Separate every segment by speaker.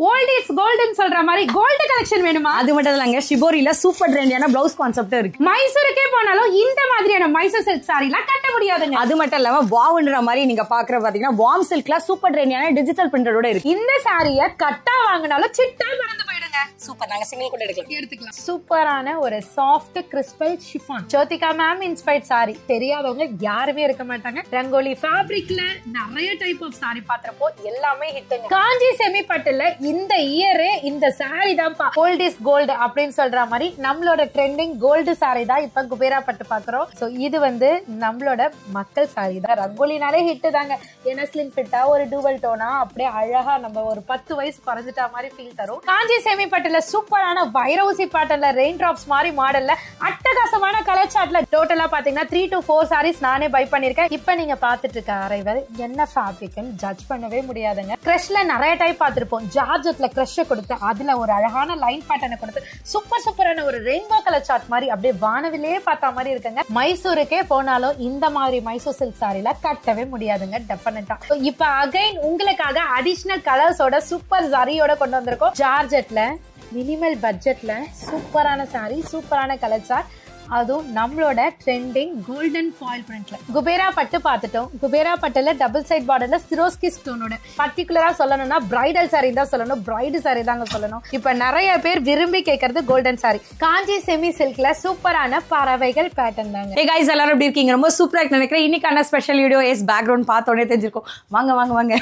Speaker 1: Old is golden சொல்ற மாதிரி gold collection வேணுமா?
Speaker 2: அது மட்டும் இல்லங்க, ஷிபோரியில சூப்பர் ட்ரெண்டியான பிளவுஸ் கான்செப்ட் இருக்கு.
Speaker 1: மைசூருக்கே போனாலும் இந்த மாதிரியான மைசூர் சில்க் சாரிலாம் கட்ட முடியாதுங்க.
Speaker 2: அது மட்டும் இல்லாம வாவ்ன்ற மாதிரி நீங்க பாக்குற பாத்தீங்கன்னா வார்ம் சில்க்ல சூப்பர் ட்ரெண்டியான டிஜிட்டல் பிரிண்டரோட இருக்கு.
Speaker 1: இந்த சாரிய கட்டா வாங்கினாலும் சிட்டா பறந்து போயிடுங்க.
Speaker 2: சூப்பர், நாங்க சிங்கிள் கூட எடுக்கலாம்.
Speaker 1: சூப்பரான ஒரு சாஃப்ட் கிறிஸ்பல் chiffon Jyothika ma'am inspired sari. தெரியாதவங்க யாருமே இருக்க மாட்டாங்க. ரங்கோலி ஃபேப்ரிக்ல நிறைய டைப் ஆஃப் சாரி பாத்திரப்போ எல்லாமே ஹிட்டுங்க. காஞ்சி செமி பட்டுல இந்த இயரே இந்த சாரி தான்ப்பா கோல்ட் இஸ் கோல்டு அப்படின்னு சொல்ற மாதிரி நம்மளோட ட்ரெண்டிங் கோல்டு சாரி தான் இப்ப குபேரா பட்டு பாக்குறோம். சோ இது வந்து நம்மளோட மக்கள் சாரி தான். ரங்கோலினாலே ஹிட் தாங்க. ஏன்னா ஸ்லிம் ஃபிட்டா ஒரு டூவல் டோனா அப்படியே அழகா நம்ம ஒரு 10 வயசு குறைஞ்சிட்டா மாதிரி ஃபீல் தரும். காஞ்சி செமி பட்டுல சூப்பரான வைரவுசி பேட்டர்ன்ல ரெயின் டிராப்ஸ் மாதிரி மாடல்ல அட்டகாசமான கலர் சார்ட்ல டோட்டலா பாத்தீங்கன்னா 3 to 4 சாரீஸ் நானே பை பண்ணிருக்கேன். இப்ப நீங்க பாத்துட்டு இருக்க அரைவர் என்ன ஃபேப்ரிக்னு ஜட்ஜ் பண்ணவே முடியாதுங்க. கிரஷ்ல நிறைய டைப் பார்த்திருப்போம். ஜார்ஜெட்ல கிரஷ் கொடுத்து அதுல ஒரு அழகான லைன் பேட்டர்னை கொடுத்து சூப்பரான ஒரு ரெயின்போ கலர் சார்ட் மாதிரி அப்படியே வானவிலே பார்த்தா மாதிரி இருக்குங்க. மைசூருக்கே போனாலும் இந்த மாதிரி மைசூர் சில்க் சாரில கட்டவே முடியாதுங்க டெஃபினட்டா. இப்ப அகைன் உங்களுக்காக அடிஷனல் கலர்ஸோட சூப்பர் சாரியோட கொண்டு வந்திருக்கோம். ஜார்ஜெட்ல மினிமல் பட்ஜெட்ல சூப்பரான சாரி, சூப்பரான கலர் சார்ட், அதுவும் நம்மளோட ட்ரெண்டிங் கோல்டன் ஃபாயில் பிரிண்ட்ல. குபேரா பட்டு பார்த்துட்டோம். குபேரா பட்டுல டபுள் சைட் பார்டர்ல சிரோஸ்கி ஸ்டோனோட பர்டிகுலரா சொல்லணும்னா பிரைடல் சாரி தான் சொல்லணும், பிரைடு சாரி தாங்க சொல்லணும். இப்ப நிறைய பேர் விரும்பி கேட்கறது கோல்டன் சாரி. காஞ்சி செமி சில்க்ல சூப்பரான பறவைகள் பேட்டர்ன் தாங்க.
Speaker 2: ஹே गाइस, எல்லாரும் எப்படி இருக்கீங்க? ரொம்ப சூப்பரா நினைக்கிறேன். இன்னைக்கான ஸ்பெஷல் வீடியோ எஸ் பேக்ரவுண்ட் பார்த்தோன்னே தெரிஞ்சிருக்கும். வாங்க வாங்க வாங்க,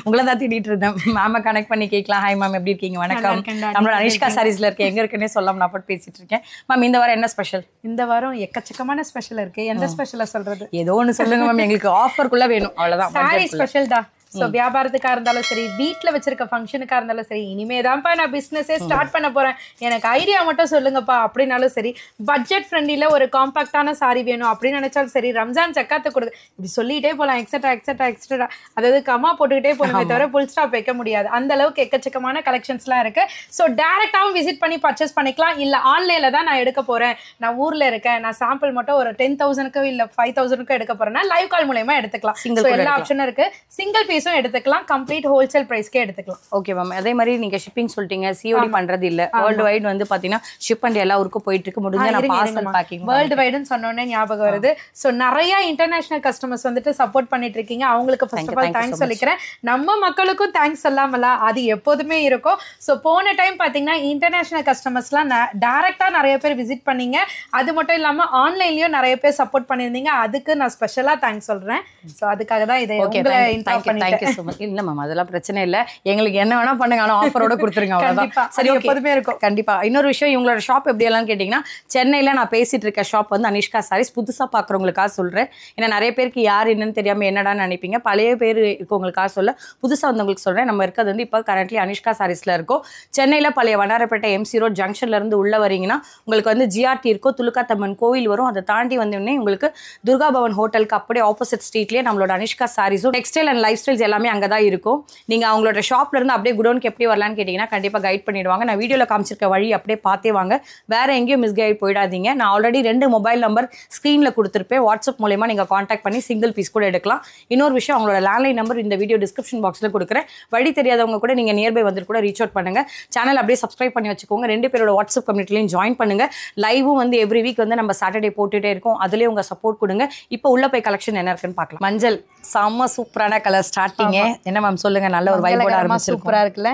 Speaker 2: உங்களை தான் தேடிட்டு இருந்தேன். மேம கனெக்ட் பண்ணி கேட்கலாம். ஹாய் மேம், எப்படி இருக்கீங்க? வணக்கம். நம்மளோட அனிஷ்கா சாரீஸ்ல இருக்க எங்க இருக்குன்னே சொல்லாம நான் போட்டு பேசிட்டு இருக்கேன். மேம் இந்த வாரம் என்ன ஸ்பெஷல்?
Speaker 1: இந்த வாரம் எக்கச்சக்கமான ஸ்பெஷல் இருக்கு. எந்த ஸ்பெஷலை சொல்றது?
Speaker 2: ஏதோ ஒன்னு சொல்லுங்க மேம், எங்களுக்கு ஆஃபருக்குள்ள வேணும் அவ்வளவுதான்.
Speaker 1: சாரி ஸ்பெஷல் தான். சோ வியாபாரத்துக்கா இருந்தாலும் சரி, வீட்டுல வச்சிருக்க ஃபங்க்ஷனுக்கா இருந்தாலும் சரி, இனிமேதான்ப்பா நான் பிசினஸே ஸ்டார்ட் பண்ண போறேன், எனக்கு ஐடியா மட்டும் சொல்லுங்கப்பா அப்படின்னாலும் சரி, பட்ஜெட் ஃப்ரெண்ட்லில ஒரு காம்பாக்டான சாரி வேணும் அப்படின்னு நினைச்சாலும் சரி, ரம்ஜான் சக்காத்து கொடுங்க, இப்படி சொல்லிட்டே போலாம். எக்ஸட்ரா அதாவது கமா போட்டுக்கிட்டே போகணுமே தவிர புல் ஸ்டாப் வைக்க முடியாது. அந்த அளவுக்கு எக்கச்சக்கமான கலெக்ஷன்ஸ்லாம் இருக்கு. ஸோ டேரக்டாவும் விசிட் பண்ணி பர்ச்சேஸ் பண்ணிக்கலாம். இல்ல ஆன்லைன்ல தான் நான் எடுக்க போறேன், நான் ஊர்ல இருக்கேன், நான் சாம்பிள் மட்டும் ஒரு 10,000க்கு இல்ல 5,000க்கு எடுக்க போறேன்னா லைவ் கால் மூலமா எடுத்துக்கலாம். எல்லா ஆப்ஷனும் இருக்கு. சிங்கிள் பீஸ் எடுத்துக்கலாம், கம்ப்ளீட் ஹோல்சேல் பிரைஸ்க்கே எடுத்துக்கலாம்.
Speaker 2: Okay ma'am. அதே மாதிரி நீங்க ஷிப்பிங் சொல்லிட்டீங்க, சிஓடி பண்றது இல்ல, வேர்ல்டு வைட் வந்து பாத்தீங்கன்னா ஷிப் அண்ட் எல்லா ஊருக்கும் போயிட்டு இருக்கு. முடிஞ்ச நான் பார்சல் பேக்கிங்
Speaker 1: வேர்ல்டு வைடுன்னு சொன்னோனே ஞாபகம் வருது. சோ நிறைய இன்டர்நேஷனல் கஸ்டமர்ஸ் வந்துட்டு சப்போர்ட் பண்ணிட்டு இருக்கீங்க. அவங்களுக்கு ஃபர்ஸ்ட் ஆஃப் ஆல் தேங்க்ஸ் சொல்லிக்கிறேன். நம்ம மக்களுக்கும் தேங்க்ஸ் சொல்லாமல அது எப்போதுமே இருக்கும். சோ போன டைம் பாத்தீங்கன்னா இன்டர்நேஷனல் கஸ்டமர்ஸ்லாம் டைரக்டா நிறைய பேர் விசிட் பண்ணீங்க. அது மட்டும் இல்லாம ஆன்லைன்லயும் நிறைய பேர் சப்போர்ட் பண்ணிருந்தீங்க. அதுக்கு நான் ஸ்பெஷலா தேங்க்ஸ் சொல்றேன். சோ அதுக்காக தான் இதை உங்களை இன்ஃபார்ம் பண்ணிட்டேன்.
Speaker 2: இல்ல மேம், அதெல்லாம் பிரச்சனை இல்ல. எங்களுக்கு என்ன வேணா பண்ணுங்க, ஆனா ஆஃபரோட கொடுத்துருங்க அவ்வளவுதான். சரி, எப்போதுமே இருக்கும். கண்டிப்பா. இன்னொரு விஷயம், இவங்களோட ஷாப் எப்படி எல்லாம் கேட்டீங்கன்னா, சென்னையில நான் பேசிட்டு இருக்க ஷாப் வந்து அனிஷ்கா சாரீஸ். புதுசா பாக்குறவங்களுக்காக சொல்றேன். ஏன்னா நிறைய பேருக்கு யார் என்னன்னு தெரியாம என்னடான்னு நினைப்பீங்க. பழைய பேர் இருக்கவங்களுக்காக சொல்ல, புதுசா வந்தவங்களுக்கு சொல்றேன். நம்ம இருக்கிறது வந்து இப்போ கரண்ட்லி அனிஷ்கா சாரீஸ்ல இருக்கும். சென்னையில பழைய வண்ணாரப்பேட்டை MC ரோட் ஜங்ஷன்ல இருந்து உள்ள வரீங்கன்னா உங்களுக்கு வந்து GRT இருக்கும், துலுக்காத்தம்மன் கோவில் வரும். அதை தாண்டி வந்தோடனே உங்களுக்கு துர்கா பவன் ஹோட்டலுக்கு அப்படியே ஆப்போசிட் ஸ்ட்ரீட்லயே நம்மளோட அனிஷ்கா சாரீஸும் டெக்ஸ்டைல் அண்ட் லைஃப் ஸ்டைல்ஸ் எல்லாமே அங்கதான் இருக்கும். நீங்க அவங்களோட ஷாப்ல இருந்து அப்படியே குடோனுக்கு எப்படி வரலான்னு கேட்டீங்கன்னா கண்டிப்பா கைட் பண்ணிடுவாங்க. நான் வீடியோல காமிச்சிருக்க வழி அப்படியே பார்த்தே வாங்க, வேற எங்கேயும் மிஸ் கைட் போயிடாதீங்க. நான் ஆல்ரெடி 2 மொபைல் நம்பர் ஸ்கிரீன்ல கொடுத்துருப்பேன். வாட்ஸ்அப் மூலமா நீங்க கான்டாக்ட் பண்ணி சிங்கிள் பீஸ் கூட எடுக்கலாம். இன்னொரு விஷயம், அவங்களோட லேண்ட்லைன் நம்பர் இந்த வீடியோ டிஸ்கிரிப்ஷன் பாக்ஸ்ல கொடுக்குறேன். வழி தெரியாதவங்க கூட நீங்க நியர்பை வந்து கூட ரீச் அவுட் பண்ணுங்க. சேனல் அப்படியே சப்ஸ்கிரைப் பண்ணி வச்சுக்கோங்க. 2 பேரோட வாட்ஸ்அப் கம்யூனிட்டிலையும் ஜாயின் பண்ணுங்க. லைவும் வந்து எவ்ரி வீக் வந்து நம்ம சாட்டர்டே போட்டுட்டே இருக்கோம். அதுலயே உங்க சப்போர்ட் கொடுங்க. இப்போ உள்ள போய் கலெக்ஷன் என்ன இருக்குன்னு பார்க்கலாம். மஞ்சள் செம்ம சூப்பரான கலர் ஸ்டார்டிங். என்ன மேம் சொல்லுங்க, நல்ல ஒரு வைபோட ஆரம்பிச்சிருக்கோம்.
Speaker 1: சூப்பரா இருக்குல்ல?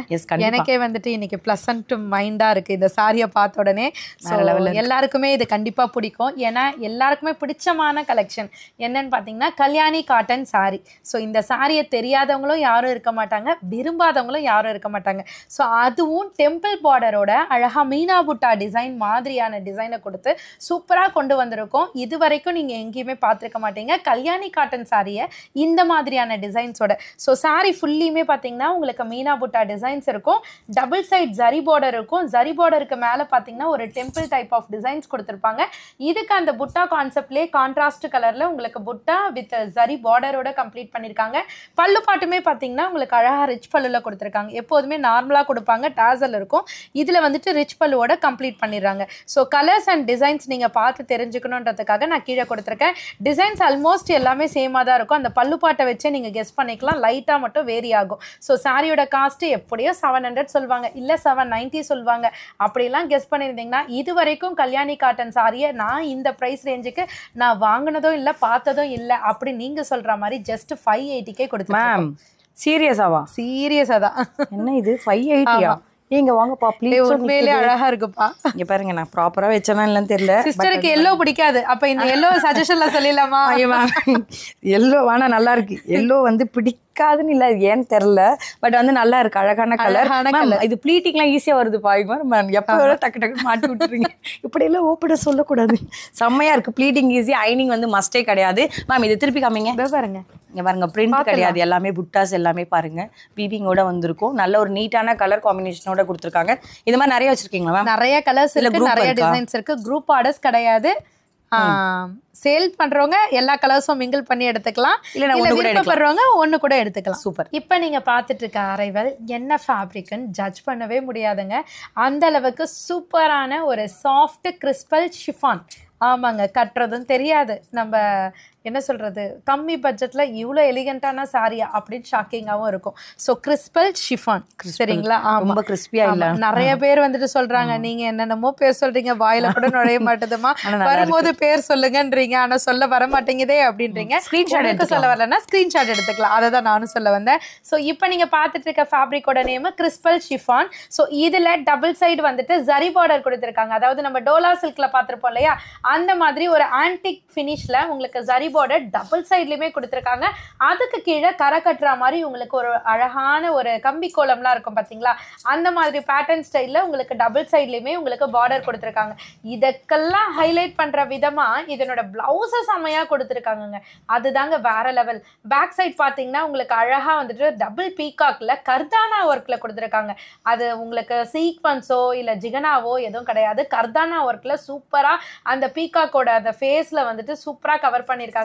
Speaker 1: எனக்கே வந்துட்டு இன்னைக்கு பிளசன்ட் மைண்டா இருக்கு இந்த சாரியை பார்த்த உடனே. எல்லாருக்குமே இது கண்டிப்பா பிடிக்கும். ஏன்னா எல்லாருக்குமே பிடிச்சமான கலெக்ஷன் என்னன்னு பாத்தீங்கன்னா கல்யாணி காட்டன் சாரி. ஸோ இந்த சாரியை தெரியாதவங்களும் யாரும் இருக்க மாட்டாங்க, விரும்பாதவங்களும் யாரும் இருக்க மாட்டாங்க. ஸோ அதுவும் டெம்பிள் பார்டரோட அழகா மீனா புட்டா டிசைன் மாதிரியான டிசைனை கொடுத்து சூப்பரா கொண்டு வந்திருக்கோம். இது வரைக்கும் நீங்க எங்கேயுமே பார்த்துருக்க மாட்டீங்க கல்யாணி காட்டன் சாரியை இந்த மாதிரியான டிசைன்ஸோட. ஸோ சாரி ஃபுல்லியுமே பார்த்தீங்கன்னா உங்களுக்கு மீனா புட்டா டிசைன்ஸ் இருக்கும். டபுள் சைட் ஜரி பார்டர் இருக்கும். ஜரி பார்டருக்கு மேலே பார்த்தீங்கன்னா ஒரு டெம்பிள் டைப் ஆஃப் டிசைன்ஸ் கொடுத்துருப்பாங்க. இதுக்கு அந்த புட்டா கான்செப்ட்லேயே கான்ட்ராஸ்ட் கலரில் உங்களுக்கு புட்டா வித் ஜரி பார்டரோட கம்ப்ளீட் பண்ணியிருக்காங்க. பல்லு பாட்டுமே பார்த்தீங்கன்னா உங்களுக்கு அழகாக ரிச் பல்லுல கொடுத்துருக்காங்க. எப்போதுமே நார்மலாக கொடுப்பாங்க, டாசல் இருக்கும். இதில் வந்துட்டு ரிச் பல்லுவோட கம்ப்ளீட் பண்ணிடுறாங்க. ஸோ கலர்ஸ் அண்ட் டிசைன்ஸ் நீங்கள் பார்த்து தெரிஞ்சுக்கணுன்றதுக்காக நான் கீழே கொடுத்துருக்கேன். டிசைன்ஸ் ஆல்மோஸ்ட் எல்லாமே சேமாக தான் இருக்கும். அந்த பல்லு பாட்டை வச்சே நீங்கள் கெஸ் பண்ணிக்கலாம். கலர்ஸ்லாம் லைட்டா மட்டும் வேரி ஆகும். ஸோ சாரியோட காஸ்ட் எப்படியோ 700 சொல்லுவாங்க, இல்ல 790 சொல்லுவாங்க. அப்படிலாம் கெஸ் பண்ணியிருந்தீங்கன்னா இது வரைக்கும் கல்யாணி காட்டன் சாரியை நான் இந்த பிரைஸ் ரேஞ்சுக்கு நான் வாங்கினதும் இல்ல பார்த்ததும் இல்ல அப்படி நீங்க சொல்ற மாதிரி ஜஸ்ட் 580 கொடுத்துருக்கேன்.
Speaker 2: சீரியஸாவா?
Speaker 1: சீரியஸா தான்.
Speaker 2: என்ன இது 580? நீங்க வாங்கப்பா ப்ளீஸ்.
Speaker 1: உண்மையிலே அழகா இருக்குப்பா.
Speaker 2: இங்க பாருங்க, நான் ப்ராப்பரா வெச்சனா இல்லன்னு தெரியல.
Speaker 1: சிஸ்டருக்கு எல்லோ பிடிக்காது, அப்ப இந்த எல்லோ சஜஷன்ல சொல்லிடலாமா?
Speaker 2: எல்லோ வானா நல்லா இருக்கு. எல்லோ வந்து பிடிக்காதுன்னு இல்ல, ஏன்னு தெரியல, பட் வந்து நல்லா இருக்கு, அழகான கலர். இது ப்ளீட்டிங்லாம் ஈஸியா வருதுப்பா. எப்ப வேற டக்கு டக்கு மாட்டி விட்டுறீங்க. இப்படி எல்லாம் ஓப்பட சொல்லக்கூடாது. செம்மையா இருக்கு, ப்ளீட்டிங் ஈஸி, ஐனிங் வந்து மஸ்டே கிடையாது. மேம் இது திருப்பி காமிங்க.
Speaker 1: பாருங்க,
Speaker 2: இங்க பாருங்க, பிரிண்ட் கிடையாது, எல்லாமே புட்டாஸ் எல்லாமே பாருங்க வீவிங்கோட வந்திருக்கும். நல்ல ஒரு நீட்டான கலர் காம்பினேஷனோட கொடுத்துருக்காங்க. இது மாதிரி நிறைய வச்சிருக்கீங்களா மேம்?
Speaker 1: நிறைய கலர்ஸ் இருக்கு, நிறைய டிசைன்ஸ் இருக்கு. குரூப் ஆர்டர்ஸ் கிடையாது. சேல் பண்றவங்க எல்லா கலர்ஸும் மிங்கிள் பண்ணி எடுத்துக்கலாம், இல்ல விருப்பப்படுறவங்க ஒண்ணு கூட எடுத்துக்கலாம். சூப்பர். இப்ப நீங்க பாத்துட்டு இருக்க அரைவல் என்ன ஃபேப்ரிக்னு ஜட்ஜ் பண்ணவே முடியாதுங்க. அந்த அளவுக்கு சூப்பரான ஒரு சாஃப்ட் கிறிஸ்பல் ஷிஃபான். ஆமாங்க, கட்டுறதும் தெரியாது, நம்ம என்ன சொல்றது, கம்மி பட்ஜெட்ல இவ்வளோ எலிகண்டான சாரியா அப்படின்னு ஷாக்கிங்காகவும் இருக்கும். ஸோ கிறிஸ்பல் ஷிஃபான், சரிங்களா?
Speaker 2: ரொம்ப கிறிஸ்பியா இல்ல.
Speaker 1: நிறைய பேர் வந்துட்டு சொல்றாங்க, நீங்க என்னென்னமோ பேர் சொல்றீங்க, வாயில கூட நுழைய மாட்டேதுமா, வரும்போது பேர் சொல்லுங்கன்றீங்க, ஆனா சொல்ல வர மாட்டேங்குதே அப்படின்றீங்க. ஸ்கிரீன்ஷாட் எடுத்து சொல்ல வரலன்னா ஸ்கிரீன்ஷாட் எடுத்துக்கலாம், அதை தான் நானும் சொல்ல வந்தேன். ஸோ இப்போ நீங்க பார்த்துட்டு இருக்க ஃபேப்ரிக்கோட நேம் கிறிஸ்பல் ஷிஃபான். ஸோ இதுல டபுள் சைடு வந்துட்டு ஜரி பார்டர் கொடுத்துருக்காங்க. அதாவது நம்ம டோலா சில்க்ல பார்த்துருப்போம் இல்லையா, அந்த மாதிரி ஒரு ஆன்டிக் ஃபினிஷ்ல உங்களுக்கு ஜரி பார்டர் டபுள் சைட்லயுமே கொடுத்துருக்காங்க. அதுக்கு கீழே கரை கட்டுற மாதிரி உங்களுக்கு ஒரு அழகான ஒரு கம்பி கோலம்லாம் இருக்கும் பாத்தீங்களா, அந்த மாதிரி பேட்டர்ன் ஸ்டைல்ல உங்களுக்கு டபுள் சைட்லயுமே உங்களுக்கு பார்டர் கொடுத்துருக்காங்க. இதற்கெல்லாம் ஹைலைட் பண்ற விதமா இதனோட பிளவுஸை செமையா கொடுத்துருக்காங்க. அதுதாங்க வேற லெவல். பேக் சைட் பாத்தீங்கன்னா உங்களுக்கு அழகா வந்துட்டு டபுள் பீகாக்ல கர்தானா ஒர்க்ல கொடுத்துருக்காங்க. அது உங்களுக்கு சீக்வன்ஸோ இல்ல ஜிகனாவோ எதுவும் கிடையாது, கர்தானா ஒர்க்ல சூப்பரா அந்த பீகாக்கோட அந்த ஃபேஸ்ல வந்துட்டு சூப்பரா கவர் பண்ணிருக்காங்க.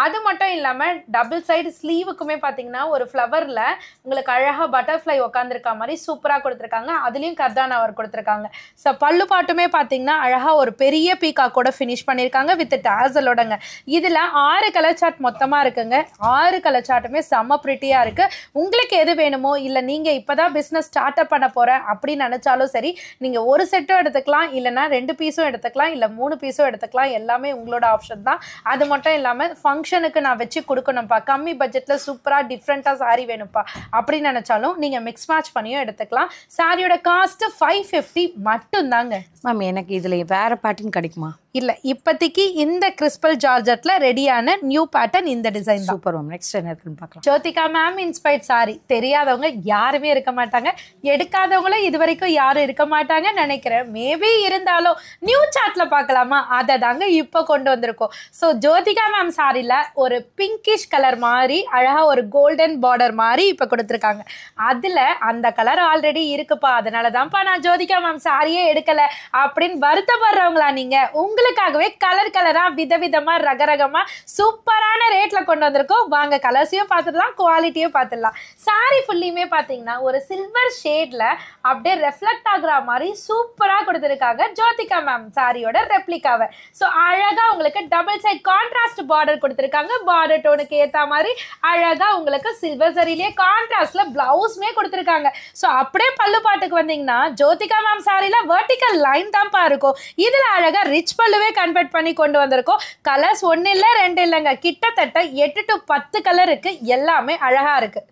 Speaker 1: அது மட்டும் இல்லாம டபுள் சைடு ஸ்லீவுக்குமே பாத்தீங்கன்னா ஒரு ஃப்ளவர்ல உங்களுக்கு அழகா பட்டர்ஃப்ளை உட்காந்துருக்க மாதிரி சூப்பரா கொடுத்துருக்காங்க. அதுலயும் கர்தானா ஒர்க் கொடுத்துருக்காங்க. ஸோ பல்லு பாட்டுமே பாத்தீங்கன்னா அழகா ஒரு பெரிய பீகாக்கோட ஃபினிஷ் பண்ணிருக்காங்க வித் டாசலோடங்க. இதுல 6 கலர் சார்ட் மொத்தமா இருக்குங்க. 6 கலர் சார்ட்டுமே செம்ம பிரிட்டியா இருக்கு. உங்களுக்கு எது வேணுமோ, இல்ல நீங்க இப்பதான் பிசினஸ் ஸ்டார்ட் அப் பண்ண போறேன் அப்படின்னு நினைச்சாலும் சரி, நீங்க ஒரு செட்டும் எடுத்துக்கலாம், இல்லைன்னா 2 பீஸும் எடுத்துக்கலாம், இல்ல 3 பீஸும் எடுத்துக்கலாம். எல்லாமே உங்களோட ஆப்ஷன் தான். அது மட்டும் இல்லாம ஃபங்க்ஷனுக்கு நான் வச்சு கொடுக்கணும்ப்பா, கம்மி பட்ஜெட்ல சூப்பரா டிஃப்ரெண்டா சாரி வேணும்ப்பா அப்படின்னு நினைச்சாலும் நீங்க மிக்ஸ் மேட்ச் பண்ணியும் எடுத்துக்கலாம். சாரியோட காஸ்ட் 550 மட்டும் தாங்க.
Speaker 2: மேம் எனக்கு இதுல வேற பேட்டர்ன் கிடைக்குமா?
Speaker 1: இல்ல, இப்போதைக்கு இந்த கிறிஸ்பல் ஜார்ஜெட்ல ரெடியான நியூ பேட்டர்ன் இந்த டிசைன் தான்.
Speaker 2: Super ma'am. நெக்ஸ்ட் என்ன இருக்குன்னு பார்க்கலாம்.
Speaker 1: ஜோதிகா மேம் இன்ஸ்பயர்ட் சாரி தெரியாதவங்க யாருமே இருக்க மாட்டாங்க, எடுக்காதவங்களும் இது வரைக்கும் யாரும் இருக்க மாட்டாங்க நினைக்கிறேன். மேபி இருந்தாலும் நியூ சார்ட்ல பார்க்கலாமா, அதை தாங்க இப்போ கொண்டு வந்திருக்கோம். ஸோ ஜோதிகா மேம் சாரில ஒரு பிங்கிஷ் கலர் மாதிரி அழகா ஒரு கோல்டன் பார்டர் மாதிரி இப்போ கொடுத்துருக்காங்க. அதுல அந்த கலர் ஆல்ரெடி இருக்குப்பா, அதனாலதான்ப்பா நான் ஜோதிகா மேம் சாரியே எடுக்கல அப்படின்னு வருத்தப்படுறவங்களா நீங்க, உங்களுக்காகவே கலர் கலரா விதவிதமா ரகரகமா சூப்பரான ரேட்ல கொண்டு வந்திருக்கோம். வாங்க கலர்ஸையும் பார்த்துடலாம், குவாலிட்டியும் பார்த்துடலாம். சாரி ஃபுல்லியுமே பாத்தீங்கன்னா ஒரு சில்வர் ஷேட்ல அப்படியே ரெஃப்ளெக்ட் ஆகுற மாதிரி சூப்பரா கொடுத்துருக்காங்க ஜோதிகா மேம் சாரியோட ரெப்ளிகாவை. ஸோ அழகா உங்களுக்கு டபுள் சைட் கான்ட்ராஸ்ட் பார்டர் கொடுத்துருக்காங்க. பார்டர் டோனுக்கு ஏத்த மாதிரி அழகா உங்களுக்கு சில்வர் சரியிலேயே கான்ட்ராஸ்ட்ல பிளவுஸ்மே கொடுத்துருக்காங்க. ஸோ அப்படியே பல்லு பாட்டுக்கு வந்தீங்கன்னா ஜோதிகா மேம் சாரில வெர்டிகல் லைன் தான்ப்பா இருக்கும். இதுல அழகா ரிச் பல்லுவே கன்வெர்ட் பண்ணி கொண்டு வந்திருக்கோம். கலர்ஸ் 1 இல்ல 2 இல்லைங்க, கிட்டத்தட்ட 8 to 10 கலர் இருக்கு. எல்லாமே அழகா இருக்கு.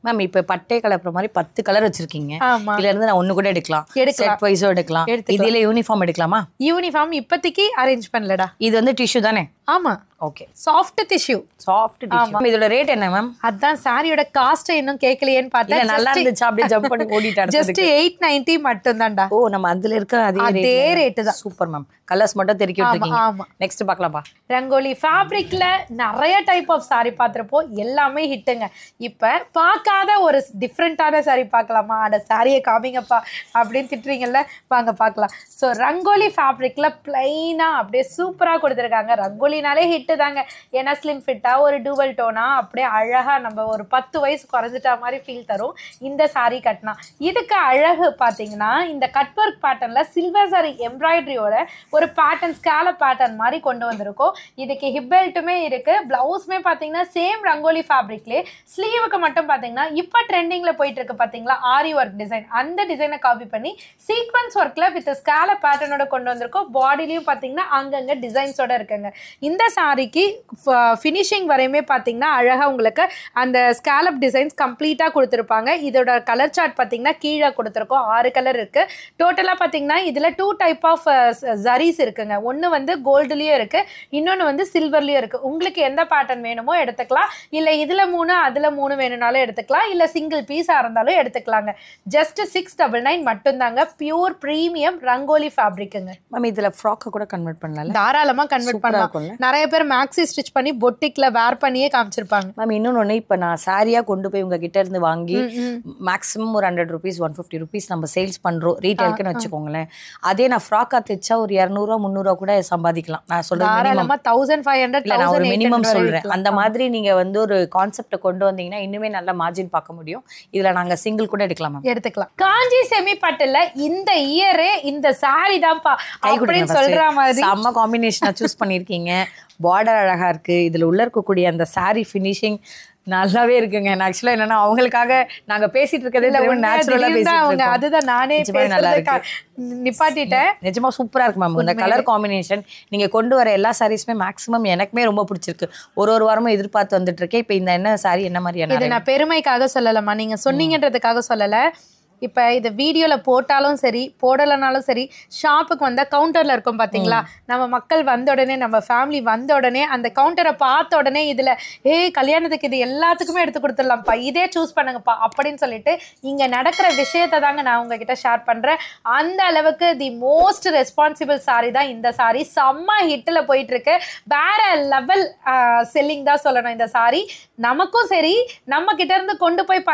Speaker 2: மேம் இப்போ பட்டை கலப்புற மாதிரி 10 கலர் வச்சிருக்கீங்க. இதுல இருந்து நான் ஒண்ணு கூட எடுக்கலாம், செட் வைஸோ எடுக்கலாம். இதுல யூனிஃபார்ம் எடுக்கலாமா?
Speaker 1: யூனிஃபார்ம் இப்போதைக்கு அரேஞ்ச் பண்ணலடா.
Speaker 2: இது வந்து டிஷ்யூ தானே?
Speaker 1: ஆமா, okay, soft tissue.
Speaker 2: Soft tissue. இதோட ரேட் என்ன மேம்?
Speaker 1: அதான் சாரியோட காஸ்ட் இன்னும் கேக்கலையேன்னு பார்த்தேன்.
Speaker 2: நல்லா இருந்துச்சு, அப்படியே ஜம்ப் பண்ணி ஓடிட்டாரு.
Speaker 1: ஜஸ்ட் 890 மட்டும் தான்டா.
Speaker 2: ஓ, நம்ம அதுல இருக்க அதே ரேட் தான். Super ma'am. கலர்ஸ் மட்டும் தெரிக்கி விட்டுருக்கீங்க. நெக்ஸ்ட் பார்க்கலாம்ப்பா.
Speaker 1: ரங்கோலி ஃபேப்ரிக்ல நிறைய டைப் ஆஃப் சாரி பார்த்துருப்போம், எல்லாமே ஹிட்டுங்க. இப்ப பார்க்காத ஒரு டிஃப்ரெண்டான சாரி பார்க்கலாமா? அட சாரியை காமிங்கப்பா அப்படின்னு திட்டுறீங்கல்ல, வாங்க பார்க்கலாம். ஸோ ரங்கோலி ஃபேப்ரிக்ல பிளைனா அப்படியே சூப்பரா கொடுத்துருக்காங்க. ரங்கோலி ரங்கோலினாலே ஹிட்டு தாங்க. ஏன்னா ஸ்லிம் ஃபிட்டா ஒரு டூவல் டோனா அப்படியே அழகா நம்ம ஒரு 10 வயசு குறைஞ்சிட்டா மாதிரி ஃபீல் தரும் இந்த சாரி கட்டினா. இதுக்கு அழகு பார்த்தீங்கன்னா இந்த கட் ஒர்க் பேட்டர்ன்ல சில்வர் சாரி எம்ப்ராய்டரியோட ஒரு பேட்டர்ன் ஸ்கேலப் பேட்டர்ன் மாதிரி கொண்டு வந்திருக்கோம். இதுக்கு ஹிப் பெல்ட்டுமே இருக்கு. பிளவுஸ்மே பார்த்தீங்கன்னா சேம் ரங்கோலி ஃபேப்ரிக்லேயே ஸ்லீவுக்கு மட்டும் பார்த்தீங்கன்னா இப்போ ட்ரெண்டிங்ல போயிட்டு இருக்கு பார்த்தீங்களா ஆரி ஒர்க் டிசைன், அந்த டிசைனை காப்பி பண்ணி சீக்வன்ஸ் ஒர்க்ல வித் ஸ்கேலப் பேட்டர்னோட கொண்டு வந்திருக்கோம். பாடிலையும் பார்த்தீங்கன்னா அங்கங்க டிசைன்ஸோட இருக்குங்க. இந்த சாரிக்கு ஃபினிஷிங் வரையுமே பார்த்தீங்கன்னா அழகா உங்களுக்கு அந்த ஸ்கேலப் டிசைன்ஸ் கம்ப்ளீட்டா கொடுத்துருப்பாங்க. இதோட கலர் சார்ட் பார்த்தீங்கன்னா கீழே கொடுத்துருக்கோம். 6 கலர் இருக்கு. டோட்டலா பார்த்தீங்கன்னா இதுல 2 டைப் ஆஃப் ஜரீஸ் இருக்குங்க. ஒன்னு வந்து கோல்டுலயும் இருக்கு, இன்னொன்னு வந்து சில்வர்லயும் இருக்கு. உங்களுக்கு எந்த பேட்டர்ன் வேணுமோ எடுத்துக்கலாம். இல்ல இதுல 3 அதுல 3 வேணும்னாலும் எடுத்துக்கலாம். இல்ல சிங்கிள் பீஸா இருந்தாலும் எடுத்துக்கலாங்க. ஜஸ்ட் 699 மட்டும் தாங்க. பியூர் பிரீமியம் ரங்கோலி ஃபேப்ரிக்குங்க.
Speaker 2: மேம் இதுல ஃப்ராக் கூட கன்வெர்ட் பண்ணலாம்,
Speaker 1: தாராளமா கன்வெர்ட் பண்ணலாம். நிறைய பேர் மேக்ஸி ஸ்டிச் பண்ணி பொட்டிக்ல வேர் பண்ணியே காமிச்சிருப்பாங்க.
Speaker 2: மேம் இன்னொன்னு, இப்ப நான் சாரியா கொண்டு போய் உங்ககிட்ட இருந்து வாங்கி மேக்ஸிமம் ஒரு 100 rupees 150 rupees நம்ம சேல்ஸ் பண்றோம் ரீட்டைலுக்குன்னு வச்சுக்கோங்களேன். அதே நான் ஃப்ராக்கா தைச்சா ஒரு 200 300 கூட சம்பாதிக்கலாம். நான் சொல்றேன்
Speaker 1: 1500
Speaker 2: நான் ஒரு மினிமம் சொல்றேன். அந்த மாதிரி நீங்க வந்து ஒரு கான்செப்ட கொண்டு வந்தீங்கன்னா இன்னுமே நல்ல மார்ஜின் பார்க்க முடியும். இதுல நாங்க சிங்கிள் கூட எடுத்துக்கலாம்.
Speaker 1: காஞ்சி செமி பட்டுல இந்த இயரே இந்த சாரி தான்ப்பா அப்படின்னு சொல்ற மாதிரி
Speaker 2: செம்ம காம்பினேஷனா சூஸ் பண்ணிருக்கீங்க. பார்டர் அழகா இருக்கு. இதுல உள்ள இருக்கக்கூடிய அந்த சாரி ஃபினிஷிங் நல்லாவே இருக்குங்க. ஆக்சுவலா என்னன்னா அவங்களுக்காக நாங்க பேசிட்டு இருக்கிறது நேச்சுரலா பேசிட்டு, அதுதான் நானே நிப்பாட்டிட்டேன். நிஜமா சூப்பரா இருக்கு மேம். இந்த கலர் காம்பினேஷன் நீங்க கொண்டு வர எல்லா சாரீஸுமே மேக்ஸிமம் எனக்குமே ரொம்ப பிடிச்சிருக்கு. ஒரு வாரமும் எதிர்பார்த்து வந்துட்டு இருக்கேன். இப்ப இந்த என்ன சாரி என்ன மாதிரியான,
Speaker 1: இது நான் பெருமைக்காக சொல்லலமா, நீங்க சொன்னீங்கன்றதுக்காக சொல்லல. இப்போ இது வீடியோவில் போட்டாலும் சரி போடலைனாலும் சரி, ஷாப்புக்கு வந்தால் கவுண்டரில் இருக்கும் பார்த்தீங்களா, நம்ம மக்கள் வந்த உடனே நம்ம ஃபேமிலி வந்த உடனே அந்த கவுண்டரை பார்த்த உடனே இதில் கல்யாணத்துக்கு இது எல்லாத்துக்குமே எடுத்து கொடுத்துடலாம்ப்பா, இதே சூஸ் பண்ணுங்கப்பா அப்படின்னு சொல்லிட்டு இங்கே நடக்கிற விஷயத்தை தாங்க நான் உங்ககிட்ட ஷேர் பண்ணுறேன். அந்த அளவுக்கு தி மோஸ்ட் ரெஸ்பான்சிபிள் சாரி தான் இந்த சாரி. செம்ம ஹிட்டில் போயிட்டுருக்கு. வேற லெவல் செல்லிங் தான் சொல்லணும் இந்த சாரி. நமக்கும் சரி நம்ம கிட்ட இருந்து கொண்டு போய்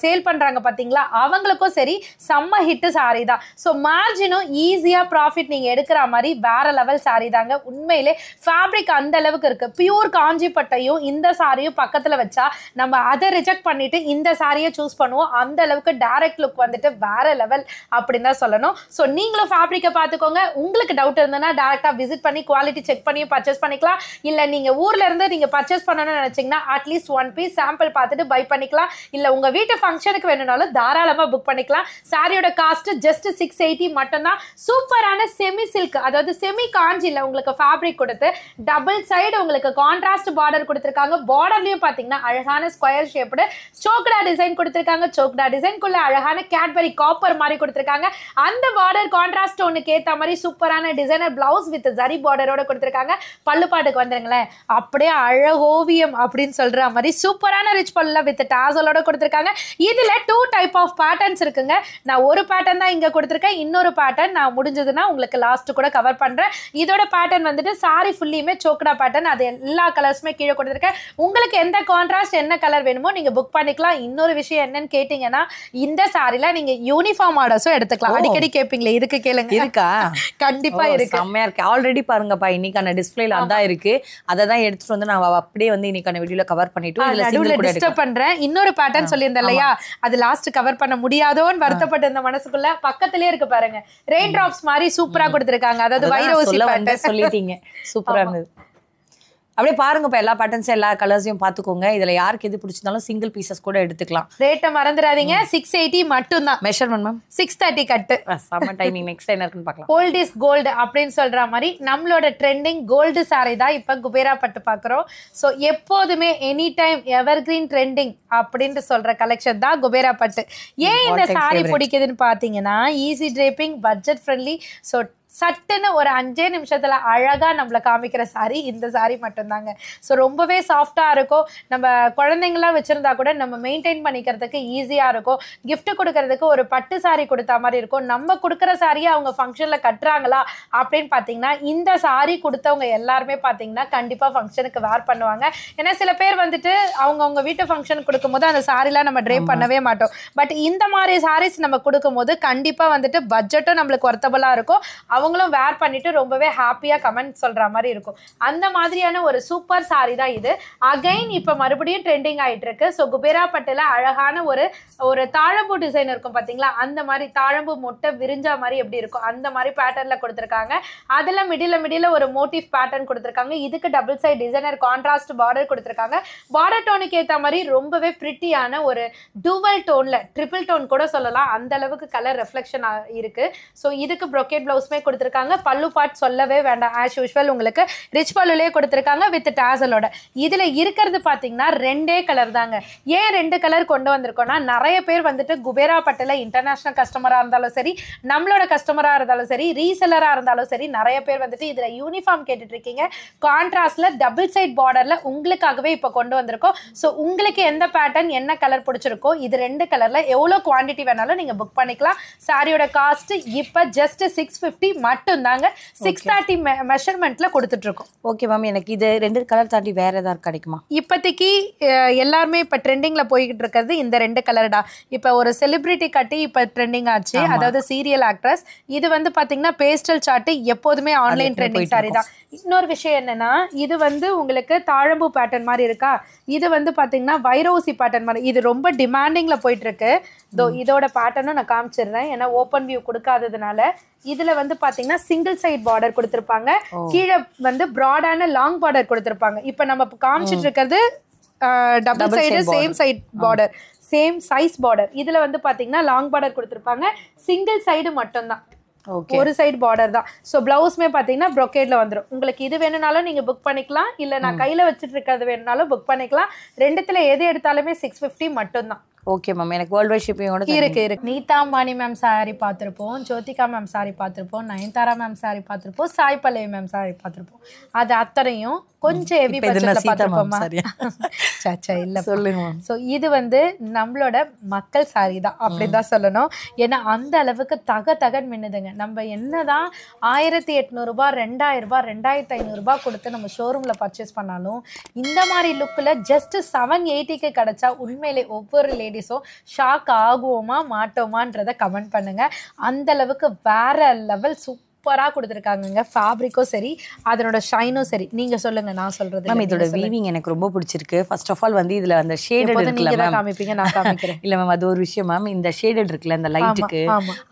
Speaker 1: சேல் பண்ணுறாங்க பார்த்தீங்களா, அவங்களுக்கும் சரி செம்ம ஹிட் சாரி தான். ஸோ மார்ஜினும் ஈஸியாக ப்ராஃபிட் நீங்கள் எடுக்கிற மாதிரி வேற லெவல் சாரி தாங்க. உண்மையிலே ஃபேப்ரிக் அந்த அளவுக்கு இருக்கு. பியூர் காஞ்சி பட்டையும் இந்த சாரியும் பக்கத்தில் வச்சா நம்ம அதை ரிஜெக்ட் பண்ணிட்டு இந்த சாரியை சூஸ் பண்ணுவோம். அந்த அளவுக்கு டைரக்ட் லுக் வந்துட்டு வேற லெவல் அப்படின்னு தான் சொல்லணும். ஸோ நீங்களும் ஃபேப்ரிக்கை பார்த்துக்கோங்க. உங்களுக்கு டவுட் இருந்ததுன்னா டேரெக்டாக விசிட் பண்ணி குவாலிட்டி செக் பண்ணி பர்ச்சேஸ் பண்ணிக்கலாம். இல்லை நீங்கள் ஊர்ல இருந்து நீங்கள் பர்ச்சேஸ் பண்ணணும்னு நினைச்சீங்கன்னா அட்லீஸ்ட் 1 பீஸ் சாம்பிள் பார்த்துட்டு பை பண்ணிக்கலாம். இல்லை உங்கள் வீட்டு ஃபங்க்ஷனுக்கு வேணும்னாலும் தாராளமாக புக் பண்ணிக்கலாம். சாரியோட காஸ்ட் ஜஸ்ட் 680 மட்டும்தான். சூப்பரான செமி சில்க், அதாவது செமி காஞ்சில உங்களுக்கு ஃபேப்ரிக் கொடுத்து டபுள் சைடு உங்களுக்கு கான்ட்ராஸ்ட் பார்டர் கொடுத்துருக்காங்க. பார்டர்லயும் பாத்தீங்கன்னா அழகான ஸ்கொயர் ஷேப்டு சோக்டா டிசைன் கொடுத்துருக்காங்க. சோக்டா டிசைன்குள்ள அழகான கேட்பரி காப்பர் மாதிரி கொடுத்துருக்காங்க. அந்த பார்டர் கான்ட்ராஸ்ட் ஒன்னுக்கு ஏத்த மாதிரி சூப்பரான டிசைனர் பிளவுஸ் வித் ஜரி பார்டரோட கொடுத்துருக்காங்க. பல்லு பாட்டுக்கு வந்துருங்களேன், அப்படியே அழகோவியம் அப்படின்னு சொல்ற மாதிரி சூப்பரான ரிச் பல்லுல வித் டாசலோட கொடுத்துருக்காங்க. இதுல 2 டைப் ஆஃப் பேட்டர்ன்ஸ் இருக்குங்க. நான் ஒரு பேட்டர்ன் தான் இங்க கொடுத்துருக்கேன். இன்னொரு பேட்டர்ன் நான் முடிஞ்சதுன்னா உங்களுக்கு லாஸ்ட் கூட கவர் பண்றேன். இதோட பேட்டர்ன் வந்துட்டு சாரி ஃபுல்லியுமே சோக்டா பேட்டர்ன். அது எல்லா கலர்ஸுமே கீழே கொடுத்துருக்கேன். உங்களுக்கு எந்த கான்ட்ராஸ்ட் என்ன கலர் வேணுமோ நீங்க புக் பண்ணிக்கலாம். இன்னொரு விஷயம் என்னன்னு கேட்டீங்கன்னா, இந்த சாரில நீங்க யூனிஃபார்ம் ஆர்டர்ஸும் எடுத்துக்கலாம். அடிக்கடி கேட்பீங்களே, இதுக்கு கேளுங்க. இருக்கா? கண்டிப்பா இருக்கு.
Speaker 2: செம்மையா இருக்கு. ஆல்ரெடி பாருங்கப்பா, இன்னைக்கான டிஸ்பிளேல அதான் இருக்கு. அதை தான் எடுத்துட்டு வந்து நான் அப்படியே வந்து இன்னைக்கான வீடியோல கவர் பண்ணிட்டு
Speaker 1: இதுல டிஸ்டர்ப் பண்றேன். இன்னொரு பேட்டர்ன் சொல்லியிருந்தேன் இல்லையா, அது லாஸ்ட் கவர் பண்ண முடியாதோன்னு வருத்தப்பட்ட இந்த மனசுக்குள்ள பக்கத்திலே இருக்கு பாருங்க. ரெயின் டிராப்ஸ் மாதிரி சூப்பரா கொடுத்திருக்காங்க. அதாவது வைரோசி பேட்டர்ன்
Speaker 2: சொல்லிட்டீங்க. சூப்பரா இருந்தது. அப்படியே பாருங்க, இப்போ எல்லா பேட்டர்ன்ஸும் எல்லா கலர்ஸையும் பார்த்துக்கோங்க. இதில் யாருக்கு எது பிடிச்சிருந்தாலும் சிங்கிள் பீசஸ் கூட எடுத்துக்கலாம்.
Speaker 1: ரேட்டை மறந்துடாதீங்க, 680 மட்டும் தான்.
Speaker 2: மெஷர்மெண்ட் மேம்
Speaker 1: 630 கட்டு.
Speaker 2: சம்மர் டைமிங் நெக்ஸ்ட் என்ன இருக்குன்னு பார்க்கலாம்.
Speaker 1: கோல்ட் இஸ் கோல்டு அப்படின்னு சொல்ற மாதிரி நம்மளோட ட்ரெண்டிங் கோல்டு சாரி தான் இப்போ குபேரா பட்டு பார்க்குறோம். ஸோ எப்போதுமே any time evergreen trending அப்படின்ட்டு சொல்ற கலெக்ஷன் தான் குபேரா பட்டு. ஏன் இந்த சாரி பிடிக்குதுன்னு பார்த்தீங்கன்னா, easy draping, budget friendly. So சட்டுன்னு ஒரு 5 நிமிஷத்துல அழகா நம்மள காமிக்கிற சாரி இந்த சாரி மட்டும்தாங்க. ஸோ ரொம்பவே சாஃப்டா இருக்கும். நம்ம குழந்தைங்களாம் வச்சிருந்தா கூட நம்ம மெயின்டைன் பண்ணிக்கிறதுக்கு ஈஸியா இருக்கும். கிஃப்ட் கொடுக்கறதுக்கு ஒரு பட்டு சாரி கொடுத்தா மாதிரி இருக்கும். நம்ம கொடுக்குற சாரியை அவங்க ஃபங்க்ஷன்ல கட்டுறாங்களா அப்படின்னு பார்த்தீங்கன்னா, இந்த சாரி கொடுத்தவங்க எல்லாருமே பார்த்தீங்கன்னா கண்டிப்பா ஃபங்க்ஷனுக்கு வேர் பண்ணுவாங்க. ஏன்னா சில பேர் வந்துட்டு அவங்க வீட்டு ஃபங்க்ஷனுக்கு கொடுக்கும்போது அந்த சாரிலாம் நம்ம ட்ரேப் பண்ணவே மாட்டோம். பட் இந்த மாதிரி சாரீஸ் நம்ம கொடுக்கும்போது கண்டிப்பா வந்துட்டு பட்ஜெட்டும் நம்மளுக்கு ஒர்த்தபுளா இருக்கும். அவங்களும் வேர் பண்ணிட்டு ரொம்பவே ஹாப்பியா கமெண்ட் சொல்ற மாதிரி இருக்கும். அந்த மாதிரியான ஒரு சூப்பர் சாரி தான் இது. அகைன் இப்ப மறுபடியும் ட்ரெண்டிங் ஆயிட்டு இருக்கு. ஸோ குபேரா பட்டுல அழகான ஒரு தாழம்பூ டிசைன் இருக்கும் பாத்தீங்களா, அந்த மாதிரி தாழம்பூ மொட்டை விரிஞ்சா மாதிரி எப்படி இருக்கும் அந்த மாதிரி பேட்டர்ன்ல கொடுத்துருக்காங்க. அதுல மிடில ஒரு மோட்டிவ் பேட்டர்ன் கொடுத்துருக்காங்க. இதுக்கு double side designer contrast border கொடுத்துருக்காங்க. பார்டர் டோனுக்கு ஏத்த மாதிரி ரொம்பவே பிரிட்டியான ஒரு டூவல் டோன்ல, ட்ரிபிள் டோன் கூட சொல்லலாம், அந்த அளவுக்கு கலர் ரெஃப்ளெக்ஷன் இருக்கு. ஸோ இதுக்கு ப்ரொக்கேட் பிளவுஸ்மே கொடுத்துருக்காங்க. பல்லு பார்ட் சொல்லவே வேண்டாம், ஆஸ் யூஸ்வல் உங்களுக்கு ரிச் பல்லுலேயே கொடுத்துருக்காங்க வித் டாசலோட. இதுல இருக்கிறது பாத்தீங்கன்னா 2 கலர் தாங்க. ஏன் 2 கலர் கொண்டு வந்திருக்கோம்னா, நிறைய பேர் வந்துட்டு குபேரா பட்டுல இன்டர்நேஷனல் கஸ்டமரா இருந்தாலும் சரி, நம்மளோட கஸ்டமரா இருந்தாலும் சரி, ரீசெலரா இருந்தாலும் சரி, நிறைய பேர் வந்துட்டு இதுல யூனிஃபார்ம் கேட்டுட்டு இருக்கீங்க. கான்ட்ராஸ்ட்ல டபுள் சைட் பார்டர்ல உங்களுக்காகவே இப்ப கொண்டு வந்திருக்கோம். ஸோ உங்களுக்கு எந்த பேட்டர்ன் என்ன கலர் பிடிச்சிருக்கோ, இது 2 கலர்ல எவ்வளவு குவான்டிட்டி வேணாலும் நீங்க புக் பண்ணிக்கலாம். சாரியோட காஸ்ட் இப்ப ஜஸ்ட் 650 மட்டும் தாங்க. 630 மெஷர்மெண்ட்ல கொடுத்துட்டு இருக்கோம்.
Speaker 2: ஓகே மேம், எனக்கு இது 2 கலர் தாண்டி வேற ஏதாவது கிடைக்குமா?
Speaker 1: இப்போதைக்கு எல்லாருமே இப்ப ட்ரெண்டிங்ல போய்கிட்டு இருக்கிறது இந்த 2 கலர்டா. இப்ப ஒரு செலிபிரிட்டி கட்டி இப்ப ட்ரெண்டிங் ஆச்சு, அதாவது சீரியல் ஆக்ட்ரஸ். இது வந்து பாத்தீங்கன்னா பேஸ்டல் சார்ட் எப்போதுமே ஆன்லைன் ட்ரெண்டிங் சாரி தான். இன்னொரு விஷயம் என்னன்னா, இது வந்து உங்களுக்கு தாழம்பூ பேட்டர்ன் மாதிரி இருக்கா, இது வந்து பாத்தீங்கன்னா வைரோசி பேட்டர்ன் மாதிரி, இது ரொம்ப டிமாண்டிங்ல போயிட்டு இருக்கு. இதோட பேட்டர்னும் நான் காமிச்சிடுறேன், ஏன்னா ஓப்பன் வியூ கொடுக்காததுனால. இதுல வந்து பாத்தீங்கன்னா சிங்கிள் சைட் பார்டர் கொடுத்திருப்பாங்க, கீழே வந்து பிராடான லாங் பார்டர் கொடுத்திருப்பாங்க. இப்ப நம்ம காமிச்சிட்டு இருக்கிறது double side same side border, same size border. இதுல வந்து பாத்தீங்கன்னா லாங் பார்டர் கொடுத்திருப்பாங்க, சிங்கிள் சைடு மட்டும் தான், ஒரு சைடு பார்டர் தான். ஸோ பிளவுஸ்மே பார்த்தீங்கன்னா ப்ரொக்கேட்ல வந்துடும். உங்களுக்கு இது வேணும்னாலும் நீங்க புக் பண்ணிக்கலாம், இல்லை நான் கையில வச்சுட்டு இருக்கிறது வேணும்னாலும் புக் பண்ணிக்கலாம். 2த்துல எது எடுத்தாலுமே 650 மட்டும்தான்.
Speaker 2: ஓகே மேம், எனக்கு வேர்ல்ட் வைட் ஷிப்பிங்கோட
Speaker 1: இருக்கு. நீதா அம்பானி மேம் சாரி பார்த்துருப்போம், ஜோதிகா மேம் சாரி பார்த்துருப்போம், நயன்தாரா மேம் சாரி பார்த்துருப்போம், சாய் பல்லவி மேம் சாரி பார்த்துருப்போம். அது அத்தனையும் கொஞ்சம் ஹெவி பட்ஜெட்ல பார்த்துருப்போமா? சச்சா இல்ல, சொல்லுங்க. ஸோ இது வந்து நம்மளோட மக்கள் சாரி தான் அப்படின்னு தான் சொல்லணும். ஏன்னா அந்த அளவுக்கு தகன்னு மின்னுதுங்க. நம்ம என்னதான் 1800 ரூபாய், 2000 ரூபாய், 2500 ரூபாய் கொடுத்து நம்ம ஷோரூம்ல பர்ச்சேஸ் பண்ணாலும் இந்த மாதிரி லுக்கில் ஜஸ்ட் 780க்கு கிடைச்சா உண்மையிலே ஒவ்வொரு லேடிஸும் ஷாக் ஆகுவோமா மாட்டோமான்றதை கமெண்ட் பண்ணுங்க. அந்த அளவுக்கு வேற லெவல் சூப்பரா கொடுத்துருக்காங்க. ஃபேப்ரிக்கும் சரி, அதனோட ஷைனும் சரி. நீங்க சொல்லுங்க, நான் சொல்றது.
Speaker 2: மேம் இதோட வீவிங் எனக்கு ரொம்ப பிடிச்சிருக்கு. ஃபர்ஸ்ட் ஆஃப் ஆல் வந்து இதுல அந்த ஷேடட் இருக்குல்ல மேம்,
Speaker 1: காமிப்பீங்க நான் காமிக்கிறேன்.
Speaker 2: இல்ல மேம், அது ஒரு விஷயம் மேம். இந்த ஷேடட் இருக்குல்ல இந்த லைட்டுக்கு,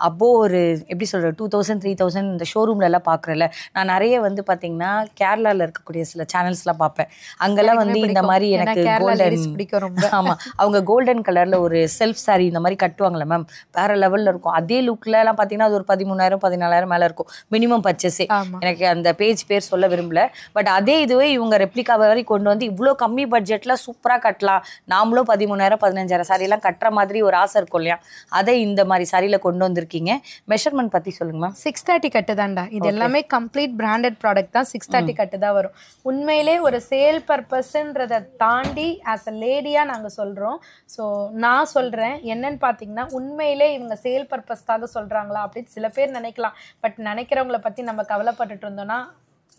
Speaker 2: அப்போ ஒரு எப்படி சொல்ற 2000 3000 இந்த ஷோரூம்ல எல்லாம் பாக்குறல. நான் நிறைய வந்து பாத்தீங்கன்னா கேரளால இருக்கக்கூடிய சில சேனல்ஸ்லாம் பார்ப்பேன். அங்கெல்லாம் வந்து இந்த மாதிரி எனக்கு கோல்டன் பிடிக்கும் ரொம்ப. ஆமா, அவங்க கோல்டன் கலர்ல ஒரு செல்ஃப் சாரி இந்த மாதிரி கட்டுவாங்கல்ல மேம், வேற லெவல்ல இருக்கும். அதே லுக்ல எல்லாம் பாத்தீங்கன்னா அது ஒரு 13,000 14,000 மேல இருக்கும் மினிமம் பர்ச்சேஸே. எனக்கு அந்த பேஜ் பேர் சொல்ல விரும்பல, பட் அதே இதுவே இவங்க ரெப்ளிகா வரை கொண்டு வந்து இவ்வளோ கம்மி பட்ஜெட்ல சூப்பரா கட்டலாம். நாமளும் 13,000 15,000 சாரி எல்லாம் கட்டுற மாதிரி ஒரு ஆசை இருக்கும் இல்லையா, அதை இந்த மாதிரி சாரியில கொண்டு வந்திருக்கீங்க. மெஷர்மெண்ட் பத்தி சொல்லுங்க மேம்.
Speaker 1: 630 கட்டு தான்டா. இது எல்லாமே கம்ப்ளீட் பிராண்டட் ப்ராடக்ட் தான். 630 கட்டு தான் வரும். உண்மையிலே ஒரு சேல் பர்பஸ்ன்றதை தாண்டி ஆஸ் அ லேடியா நாங்க சொல்றோம். ஸோ நான் சொல்றேன் என்னன்னு பாத்தீங்கன்னா, உண்மையிலே இவங்க சேல் பர்பஸ்க்காக சொல்றாங்களா அப்படின்னு சில பேர் நினைக்கலாம். பட் நினைக்கிறவங்கள பத்தி நம்ம கவலைப்பட்டுட்டு இருந்தோம்னா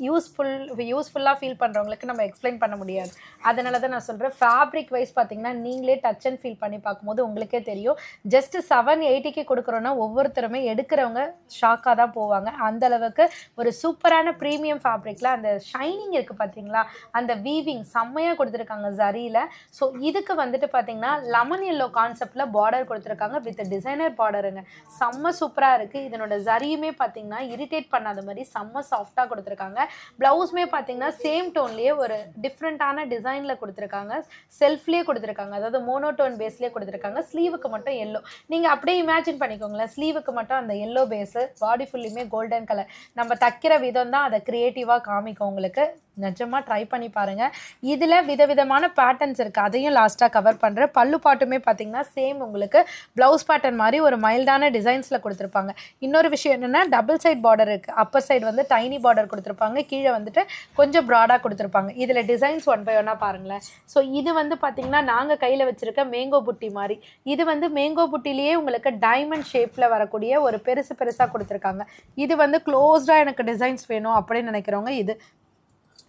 Speaker 1: யூஸ்ஃபுல்லாக ஃபீல் பண்ணுறவங்களுக்கு நம்ம எக்ஸ்பிளைன் பண்ண முடியாது. அதனால தான் நான் சொல்கிறேன், ஃபேப்ரிக் வைஸ் பார்த்தீங்கன்னா நீங்களே டச் அண்ட் ஃபீல் பண்ணி பார்க்கும்போது உங்களுக்கே தெரியும். ஜஸ்ட் 780க்கு கொடுக்குறோன்னா ஒவ்வொருத்தருமே எடுக்கிறவங்க ஷாக்காக தான் போவாங்க. அந்த அளவுக்கு ஒரு சூப்பரான ப்ரீமியம் ஃபேப்ரிக்கில் அந்த ஷைனிங் இருக்குது பார்த்தீங்களா, அந்த வீவிங் செம்மையாக கொடுத்துருக்காங்க ஜரியில். ஸோ இதுக்கு வந்துட்டு பார்த்தீங்கன்னா லெமன் எல்லோ கான்செப்டில் பார்டர் கொடுத்துருக்காங்க வித் டிசைனர் பார்டருங்க. செம்ம சூப்பராக இருக்குது. இதனோட ஜரியுமே பார்த்தீங்கன்னா இரிட்டேட் பண்ணாத மாதிரி செம்ம சாஃப்டாக கொடுத்துருக்காங்க. பிளவுஸ்மே பாத்தீங்கன்னா சேம் டோன்லயே ஒரு டிஃப்ரெண்டான டிசைன்ல கொடுத்துருக்காங்க, செல்ஃப்லயே கொடுத்துருக்காங்க, அதாவது மோனோடோன் பேஸ்லயே கொடுத்துருக்காங்க. ஸ்லீவுக்கு மட்டும் எல்லோ, நீங்க அப்படியே இமேஜின் பண்ணிக்கோங்களேன், ஸ்லீவுக்கு மட்டும் அந்த எல்லோ பேஸ், பாடி ஃபுல்லுமே கோல்டன் கலர். நம்ம தைக்கிற விதம் தான் அதை கிரியேட்டிவா காமிக்கும் உங்களுக்கு. நிஜமா ட்ரை பண்ணி பாருங்க. இதுல விதவிதமான பேட்டர்ன்ஸ் இருக்கு, அதையும் லாஸ்டா கவர் பண்றேன். பல்லு பாட்டுமே பாத்தீங்கன்னா சேம் உங்களுக்கு பிளவுஸ் பேட்டர்ன் மாதிரி ஒரு மைல்டான டிசைன்ஸ்ல கொடுத்துருப்பாங்க. இன்னொரு விஷயம் என்னன்னா, டபுள் சைட் பார்டர் இருக்கு. அப்பர் சைடு வந்து டைனி பார்டர் கொடுத்துருப்பாங்க, கீழே வந்துட்டு கொஞ்சம் ப்ராடா கொடுத்துருப்பாங்க. இதுல டிசைன்ஸ் ஒன் பை ஒன்னா பாருங்களேன். ஸோ இது வந்து பாத்தீங்கன்னா நாங்க கையில வச்சிருக்க மேங்கோ புட்டி மாதிரி. இது வந்து மேங்கோ புட்டிலேயே உங்களுக்கு டைமண்ட் ஷேப்ல வரக்கூடிய ஒரு பெருசா கொடுத்துருக்காங்க. இது வந்து க்ளோஸ்டா எனக்கு டிசைன்ஸ் வேணும் அப்படின்னு நினைக்கிறவங்க இது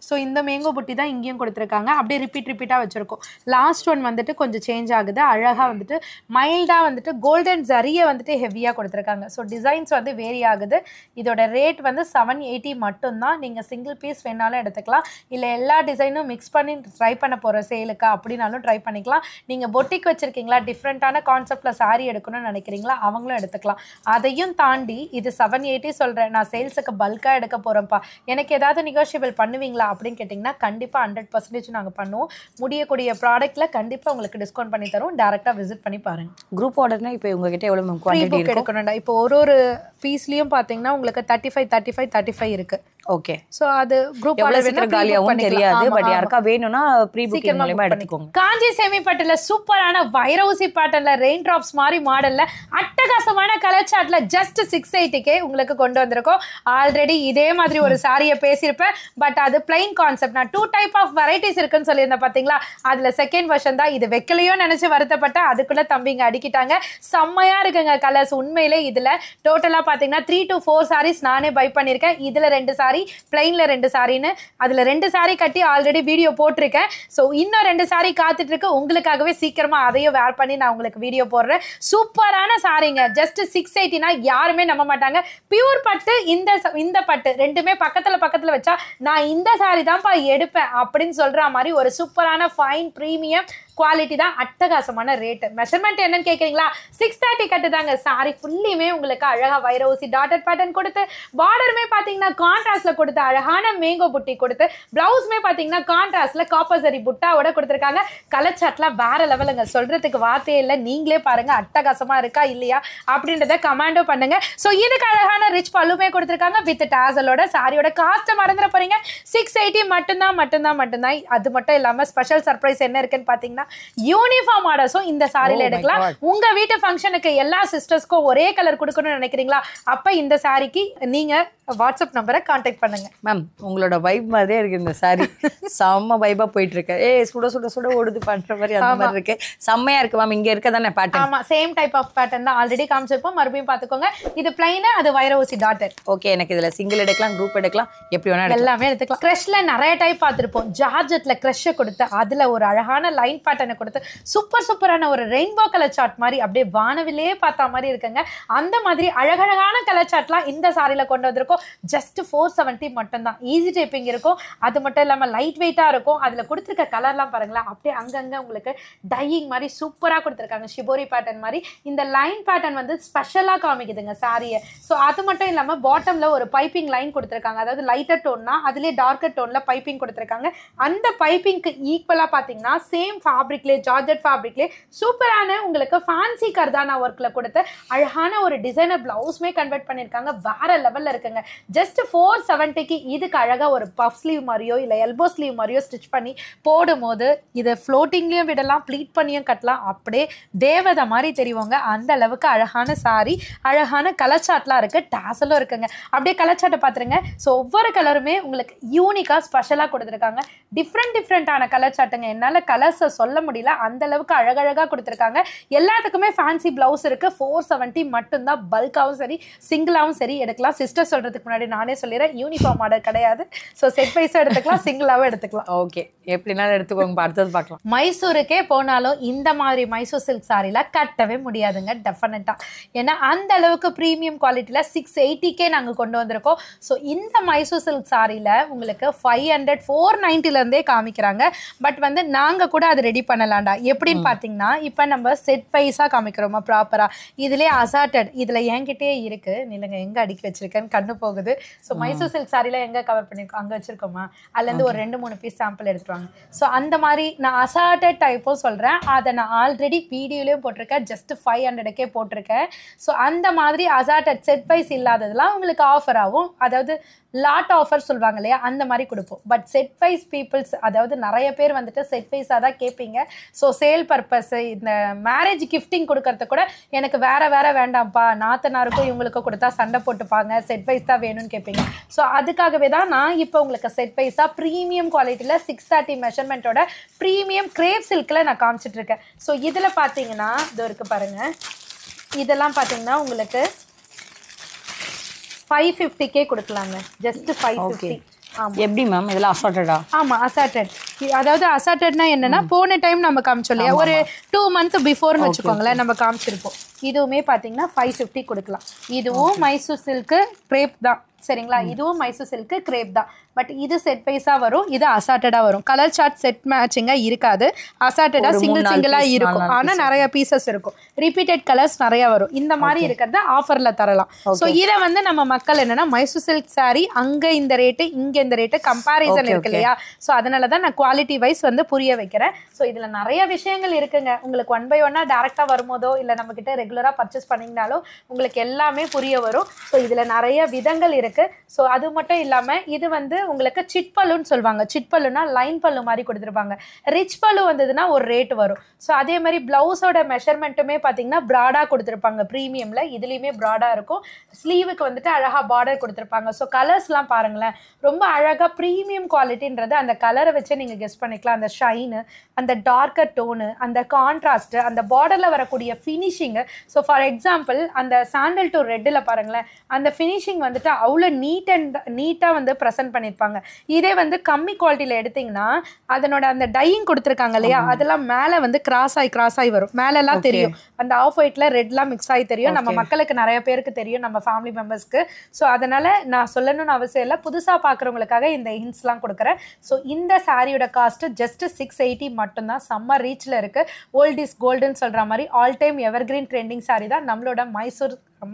Speaker 1: ஸோ இந்த மேங்கோ புட்டி தான் இங்கேயும் கொடுத்துருக்காங்க. அப்படியே ரிப்பீட்டாக வச்சுருக்கோம். லாஸ்ட் ஒன் வந்துட்டு கொஞ்சம் சேஞ்ச் ஆகுது. அழகாக வந்துட்டு மைல்டாக வந்துட்டு கோல்டன் ஜரியை வந்துட்டு ஹெவியாக கொடுத்துருக்காங்க. ஸோ டிசைன்ஸ் வந்து வேரி ஆகுது. இதோட ரேட் வந்து 780 மட்டும்தான். நீங்கள் சிங்கிள் பீஸ் வேணாலும் எடுத்துக்கலாம், இல்லை எல்லா டிசைனும் மிக்ஸ் பண்ணி ட்ரை பண்ண போகிற சேலுக்கா அப்படின்னாலும் ட்ரை பண்ணிக்கலாம். நீங்கள் பொட்டிக் வச்சுருக்கீங்களா, டிஃப்ரெண்ட்டான கான்செப்டில் சாரீ எடுக்கணும்னு நினைக்கிறீங்களா, அவங்களும் எடுத்துக்கலாம். அதையும் தாண்டி இது 780 சொல்கிறேன், நான் சேல்ஸுக்கு பல்காக எடுக்க போகிறேன்ப்பா, எனக்கு ஏதாவது நெகோஷியபிள் பண்ணுவீங்களா அப்படின்னு கேட்டிங்கன்னா கண்டிப்பாக 100% நாங்கள் பண்ணுவோம். முடியக்கூடிய ப்ராடக்ட்டில் கண்டிப்பாக உங்களுக்கு டிஸ்கவுண்ட் பண்ணி தருவோம். டேரெக்டாக விசிட் பண்ணி பாருங்கள்.
Speaker 2: குரூப் ஆர்டர்னா இப்போ உங்ககிட்ட எவ்வளோ குவான்டிட்டி
Speaker 1: எடுக்கணும்டா? இப்போ ஒரு பீஸ்லேயும் பார்த்தீங்கன்னா உங்களுக்கு 35 இருக்குது.
Speaker 2: ஓகே.
Speaker 1: சோ அது குரூப்
Speaker 2: ஆர்டர் காலியாவும் தெரியாது. பட் யாருக்கா வேணும்னா ப்ரீ புக்கிங் மூலமா எடுத்துக்கோங்க.
Speaker 1: காஞ்சி செமி பட்டுல சூப்பரான வைரவுசி பேட்டர்ன்ல ரெயின் டிராப்ஸ் மாதிரி மாடல்ல அட்டகாசமான கலர் சார்ட்ல ஜஸ்ட் 680 உங்களுக்கு கொண்டு வந்திருக்கோம். ஆல்ரெடி இதே மாதிரி ஒரு சாரியை பேசியிருப்பேன். பட் அது பிளைன் கான்செப்ட். நான் 2 டைப் ஆஃப் வெரைட்டிஸ் இருக்குன்னு சொல்லியிருந்தேன் பாத்தீங்களா, அதுல செகண்ட் வெர்ஷன் தான் இது. வைக்கலையோ நினைச்சு வருத்தப்பட்ட, அதுக்குள்ள தம்பிங்க அடிக்கிட்டாங்க. செம்மையா இருக்குங்க கலர்ஸ். உண்மையிலே இதுல டோட்டலா பாத்தீங்கன்னா 3 to 4 சாரீஸ் நானே பை பண்ணிருக்கேன். இதுல 2 சாரி, பிளைன்ல 2 சாரின்னு அதுல 2 சாரி கட்டி ஆல்ரெடி வீடியோ போட்டிருக்கேன். ஸோ இன்னும் 2 சாரி காத்துட்டு இருக்கு உங்களுக்காகவே. சீக்கிரமா அதையும் வேர் பண்ணி நான் உங்களுக்கு வீடியோ போடுறேன். சூப்பரான சாரிங்க. ஜஸ்ட் 680னா யாருமே நம்ப மாட்டாங்க. பியூர் பட்டு இந்த பட்டு ரெண்டுமே பக்கத்துல வச்சா நான் இந்த சாரி தான்ப்பா எடுப்பேன் அப்படின்னு சொல்ற மாதிரி ஒரு சூப்பரான ஃபைன் பிரீமியம் குவாலிட்டி தான். அட்டகாசமான ரேட். மெஷர்மெண்ட் என்னன்னு கேட்குறீங்களா, 630 கட்டு தாங்க. சாரி ஃபுல்லியுமே உங்களுக்கு அழகா வைரவுசி டாட்டட் பேட்டர்ன் கொடுத்து, பார்டருமே பார்த்தீங்கன்னா கான்ட்ராஸ்ட்ல கொடுத்து, அழகான மேங்கோ புட்டி கொடுத்து, பிளவுஸ்மே பார்த்தீங்கன்னா கான்ட்ராஸ்ட்ல காப்பர் சரி புட்டாவோட கொடுத்துருக்காங்க. கலர் சாட்லாம் வேற லெவலுங்க. சொல்றதுக்கு வார்த்தையே இல்லை. நீங்களே பாருங்க அட்டகாசமா இருக்கா இல்லையா அப்படின்றத கமாண்டோ பண்ணுங்க. ஸோ இதுக்கு அழகான ரிச் பல்லுமே கொடுத்துருக்காங்க வித் டாசலோட. சாரியோட காஸ்ட்டை மறந்துட போறீங்க. 680 மட்டும்தான். அது மட்டும் இல்லாம ஸ்பெஷல் சர்ப்ரைஸ் என்ன இருக்குன்னு பார்த்தீங்கன்னா யூனிஃபார்ம் ஆர்டர்ஸும் இந்த சாரியில எடுக்கலாம். உங்க வீட்டு ஃபங்க்ஷனுக்கு எல்லா சிஸ்டர்ஸ்க்கும் ஒரே கலர் கொடுக்கணும்னு நினைக்கிறீங்களா, அப்ப இந்த சாரிக்கு நீங்க வாட்ஸ்அப் நம்பரை கான்டாக்ட் பண்ணுங்க.
Speaker 2: மேம் உங்களோட வைப் மாதிரியே இருக்கு இந்த சாரி. செம்ம வைபா போயிட்டு இருக்கு. சுட ஓடுது பண்ற மாதிரி அந்த மாதிரி இருக்கு. செம்மையா இருக்கு மேம். இங்க இருக்க தானே பேட்டர்ன்?
Speaker 1: ஆமா, சேம் டைப் ஆஃப் பேட்டர்ன் தான். ஆல்ரெடி காமிச்சிருப்போம், மறுபடியும் பாத்துக்கோங்க. இது பிளைன், அது வைரவுசி டாட்டட்.
Speaker 2: ஓகே. எனக்கு இதுல சிங்கிள் எடுக்கலாம், குரூப் எடுக்கலாம், எப்படி வேணா
Speaker 1: எல்லாமே எடுத்துக்கலாம். கிரஷ்ல நிறைய டைப் பார்த்திருப்போம். ஜார்ஜெட்ல கிரஷ் கொடுத்து அதுல ஒரு அழகான லைன் பேட்டர்னை கொடுத்து சூப்பரான ஒரு ரெயின்போ கலர் சார்ட் மாதிரி அப்படியே வானவிலே பார்த்தா மாதிரி இருக்குங்க. அந்த மாதிரி அழகழகான கலர் சார்ட்லாம் இந்த சாரியில கொண்டு வந்திருக்கோம். ஜஸ்ட் 470 மட்டும்தான். ஈஸி டைப்பிங் இருக்கும். அது மட்டும் இல்லாம லைட் வெயிட்டா இருக்கும். அதுல கொடுத்துருக்க கலர்லாம் பாருங்களேன், அப்படியே அங்கங்க உங்களுக்கு டையிங் மாதிரி சூப்பரா கொடுத்துருக்காங்க. ஷிபோரி பேட்டர்ன் மாதிரி இந்த லைன் பேட்டர்ன் வந்து ஸ்பெஷலா காமிக்குதுங்க சாரியை. ஸோ அது மட்டும் இல்லாம பாட்டம்ல ஒரு பைப்பிங் லைன் கொடுத்துருக்காங்க. அதாவது லைட்டர் டோன்னா அதுலேயே டார்க்கர் டோன்ல பைப்பிங் கொடுத்துருக்காங்க. அந்த பைப்பிங்க்கு ஈக்குவலா பாத்தீங்கன்னா சேம் ஃபேப்ரிக்லேயே, ஜார்ஜெட் ஃபேப்ரிக்லேயே சூப்பரான உங்களுக்கு ஃபேன்சி கர்தானா ஒர்க்ல கொடுத்து அழகான ஒரு டிசைனர் பிளவுஸ்மே கன்வெர்ட் பண்ணிருக்காங்க. வேற லெவல்ல இருக்குங்க. ஜஸ்ட் 470க்கு இதுக்கு அழகா ஒரு பஃப் ஸ்லீவ் மாதிரியோ இல்ல எல்போ ஸ்லீவ் மாதிரியோ ஸ்டிச் பண்ணி போடும்போது இதை ஃப்ளோட்டிங்லயும் விடலாம், ப்ளீட் பண்ணியும் கட்டலாம். அப்படியே தேவதை மாதிரி தெரியுவாங்க. அந்த அளவுக்கு அழகான சாரி, அழகான கலர் சார்ட்லாம் இருக்கு, டாசலும் இருக்குங்க. அப்படியே கலர் சார்ட்டை பாத்துருங்க. ஸோ ஒவ்வொரு கலருமே உங்களுக்கு யூனிக்கா ஸ்பெஷலா கொடுத்துருக்காங்க. டிஃப்ரெண்டான கலர் சார்ட்டுங்க. என்னால கலர்ஸை சொல்ல முடியல, அந்த அளவுக்கு அழகழகா கொடுத்துருக்காங்க. எல்லாத்துக்குமே ஃபேன்சி பிளவுஸ் இருக்கு. 470 மட்டும்தான். பல்காவும் சரி சிங்கிளாவும் சரி எடுக்கலாம். சிஸ்டர் சொல்றதுக்கு முன்னாடி நானே சொல்லிடுறேன், யூனிஃபார்ம் ஆர்டர் கிடையாது. ஸோ செட் வைஸா எடுத்துக்கலாம், சிங்கிளாவும் எடுத்துக்கலாம்.
Speaker 2: ஓகே, எப்படினாலும் எடுத்துக்கோங்க. அடுத்தது பார்க்கலாம்.
Speaker 1: மைசூருக்கே போனாலும் இந்த மாதிரி மைசூர் சில்க் சாரில கட்டவே முடியாதுங்க டெஃபினட்டா. ஏன்னா அந்த அளவுக்கு ப்ரீமியம் குவாலிட்டியில 680க்கே நாங்கள் கொண்டு வந்திருக்கோம். ஸோ இந்த மைசூர் சில்க் சாரியில உங்களுக்கு 500 490ல இருந்தே காமிக்கிறாங்க. பட் வந்து நாங்க கூட அது ரெடி பண்ணலாம்டா. எப்படின்னு பாத்தீங்கன்னா இப்போ நம்ம செட் வைஸா காமிக்கிறோமா ப்ராப்பரா. இதுலயே அசார்டட் இதுல என்கிட்டே இருக்கு. நீங்க எங்க அடுக்கி வச்சிருக்கேன்னு கண்ணு போகுது. ஸோ மைசூர் சில்க் சாரில எங்க கவர் பண்ணிருக்கோம் அங்க வச்சிருக்கோமா, அதுல இருந்து ஒரு 2-3 பீஸ் சாம்பிள் எடுத்துருவாங்க. ஸோ அந்த மாதிரி நான் அசார்டட் டைப்பும் சொல்றேன். அதை நான் ஆல்ரெடி வீடியோலயும் போட்டிருக்கேன். ஜஸ்ட் 500க்கே போட்டிருக்கேன். ஸோ அந்த மாதிரி அசார்டட் செட் வைஸ் இல்லாததெல்லாம் உங்களுக்கு ஆஃபர் ஆகும். அதாவது லாட் ஆஃபர் சொல்லுவாங்க இல்லையா, அந்த மாதிரி கொடுப்போம். பட் செட் வைஸ் பீப்புள்ஸ், அதாவது நிறைய பேர் வந்துட்டு செட் வைஸாக தான் கேட்பீங்க. ஸோ சேல் பர்பஸ், இந்த மேரேஜ் கிஃப்டிங் கொடுக்கறது கூட எனக்கு வேற வேண்டாம்ப்பா, நாத்தனாருக்கும் இவங்களுக்கும் கொடுத்தா சண்டை போட்டுப்பாங்க, செட் வைஸ் தான் வேணும்னு கேட்பீங்க. ஸோ அதுக்காகவே தான் நான் இப்போ உங்களுக்கு செட் வைஸாக ப்ரீமியம் குவாலிட்டியில் 630 மெஷர்மெண்ட்டோட ப்ரீமியம் கிரேப் சில்கில் நான் காமிச்சிட்டு இருக்கேன். ஸோ இதில் பார்த்தீங்கன்னா இது இருக்கு பாருங்க. இதெல்லாம் பார்த்தீங்கன்னா உங்களுக்கு 550க்கே கொடுக்கலாங்க. ஜஸ்ட் 550.
Speaker 2: எப்படி மேம் இதெல்லாம் அசார்ட்டடா?
Speaker 1: ஆமா அசார்ட்டட். அதாவது அசார்ட்டட்னா என்னன்னா போன டைம் நம்ம காமிச்சோம் இல்லையா, ஒரு 2 months பிஃபோர்னு வச்சுக்கோங்களேன் நம்ம காமிச்சிருப்போம். இதுவுமே பாத்தீங்கன்னா 550 கொடுக்கலாம். இதுவும் மைசூர் சில்க் கிரேப் தான் சரிங்களா, இதுவும் மைசூர் சில்க் கிரேப் தான். பட் இது செட் வைஸா வரும், இது அசார்ட்டடா வரும். கலர் சார்ட் செட் மேட்சிங்கா இருக்காது, அசார்ட்டடா சிங்கிளா இருக்கும். ஆனா நிறைய பீசஸ் இருக்கும், ரிப்பீட்டட் கலர்ஸ் நிறைய வரும். இந்த மாதிரி இருக்கிறத ஆஃபர்ல தரலாம். ஸோ இதை வந்து நம்ம மக்கள் என்னன்னா மைசூர் சில்க் சாரி அங்க இந்த ரேட்டு இங்க இந்த ரேட்டு கம்பாரிசன் இருக்கு இல்லையா, ஸோ அதனாலதான் நான் குவாலிட்டி வைஸ் வந்து புரிய வைக்கிறேன். ஸோ இதுல நிறைய விஷயங்கள் இருக்குங்க. உங்களுக்கு 1 by 1 டேரக்டா வரும்போதோ இல்ல நம்ம கிட்ட ரெகுலரா பர்ச்சேஸ் பண்ணீங்கனாலும் உங்களுக்கு எல்லாமே புரிய வரும். ஸோ இதுல நிறைய விதங்கள் இருக்கு. ஸோ அது மட்டும் இல்லாம இது வந்து உங்களுக்கு சிட் பல்லுன்னு சொல்லுவாங்க. சிட் பல்லுனா லைன் பல்லு மாதிரி கொடுத்துருப்பாங்க. ரிச் பல்லு வந்ததுன்னா ஒரு ரேட் வரும். ஸோ அதே மாதிரி பிளவுஸோட மெஷர்மெண்ட்டுமே பார்த்தீங்கன்னா ப்ராடா கொடுத்துருப்பாங்க. ப்ரீமியம்ல இதுலயுமே ப்ராடா இருக்கும். ஸ்லீவுக்கு வந்துட்டு அழகா பார்டர் கொடுத்துருப்பாங்க. ஸோ கலர்ஸ்லாம் பாருங்களேன், ரொம்ப அழகா ப்ரீமியம் குவாலிட்டின்றது அந்த கலரை வச்சு நீங்க கெஸ் பண்ணிக்கலாம். அந்த ஷைனு, அந்த டார்க்கர் டோனு, அந்த கான்ட்ராஸ்ட், அந்த பார்டர்ல வரக்கூடிய ஃபினிஷிங். ஸோ ஃபார் எக்ஸாம்பிள் அந்த சாண்டல் டு ரெட்டில் பாருங்களேன், அந்த ஃபினிஷிங் வந்துட்டு அவ்வளோ நீட்டா வந்து ப்ரெசென்ட் பண்ணியிருப்பாங்க. இதே வந்து கம்மி குவாலிட்டியில எடுத்தீங்கன்னா அதனோட அந்த டையிங் கொடுத்துருக்காங்க இல்லையா, அதெல்லாம் மேலே வந்து கிராஸ் ஆகி வரும். மேலெல்லாம் தெரியும், அந்த ஆஃப் ஒயிட்ல ரெட்லாம் மிக்ஸ் ஆகி தெரியும். நம்ம மக்களுக்கு நிறைய பேருக்கு தெரியும், நம்ம ஃபேமிலி மெம்பர்ஸ்க்கு. ஸோ அதனால நான் சொல்லணும்னு அவசியம் இல்லை, புதுசாக பார்க்குறவங்களுக்காக இந்த ஹிண்ட்ஸ்லாம் கொடுக்குறேன். ஸோ இந்த சாரியோட காஸ்ட் ஜஸ்ட் 680 மட்டும்தான். சம்மர் ரீச்ல இருக்கு. ஓல்ட் இஸ் கோல்டுன்னு சொல்ற மாதிரி all time evergreen trending sari தான் நம்மளோட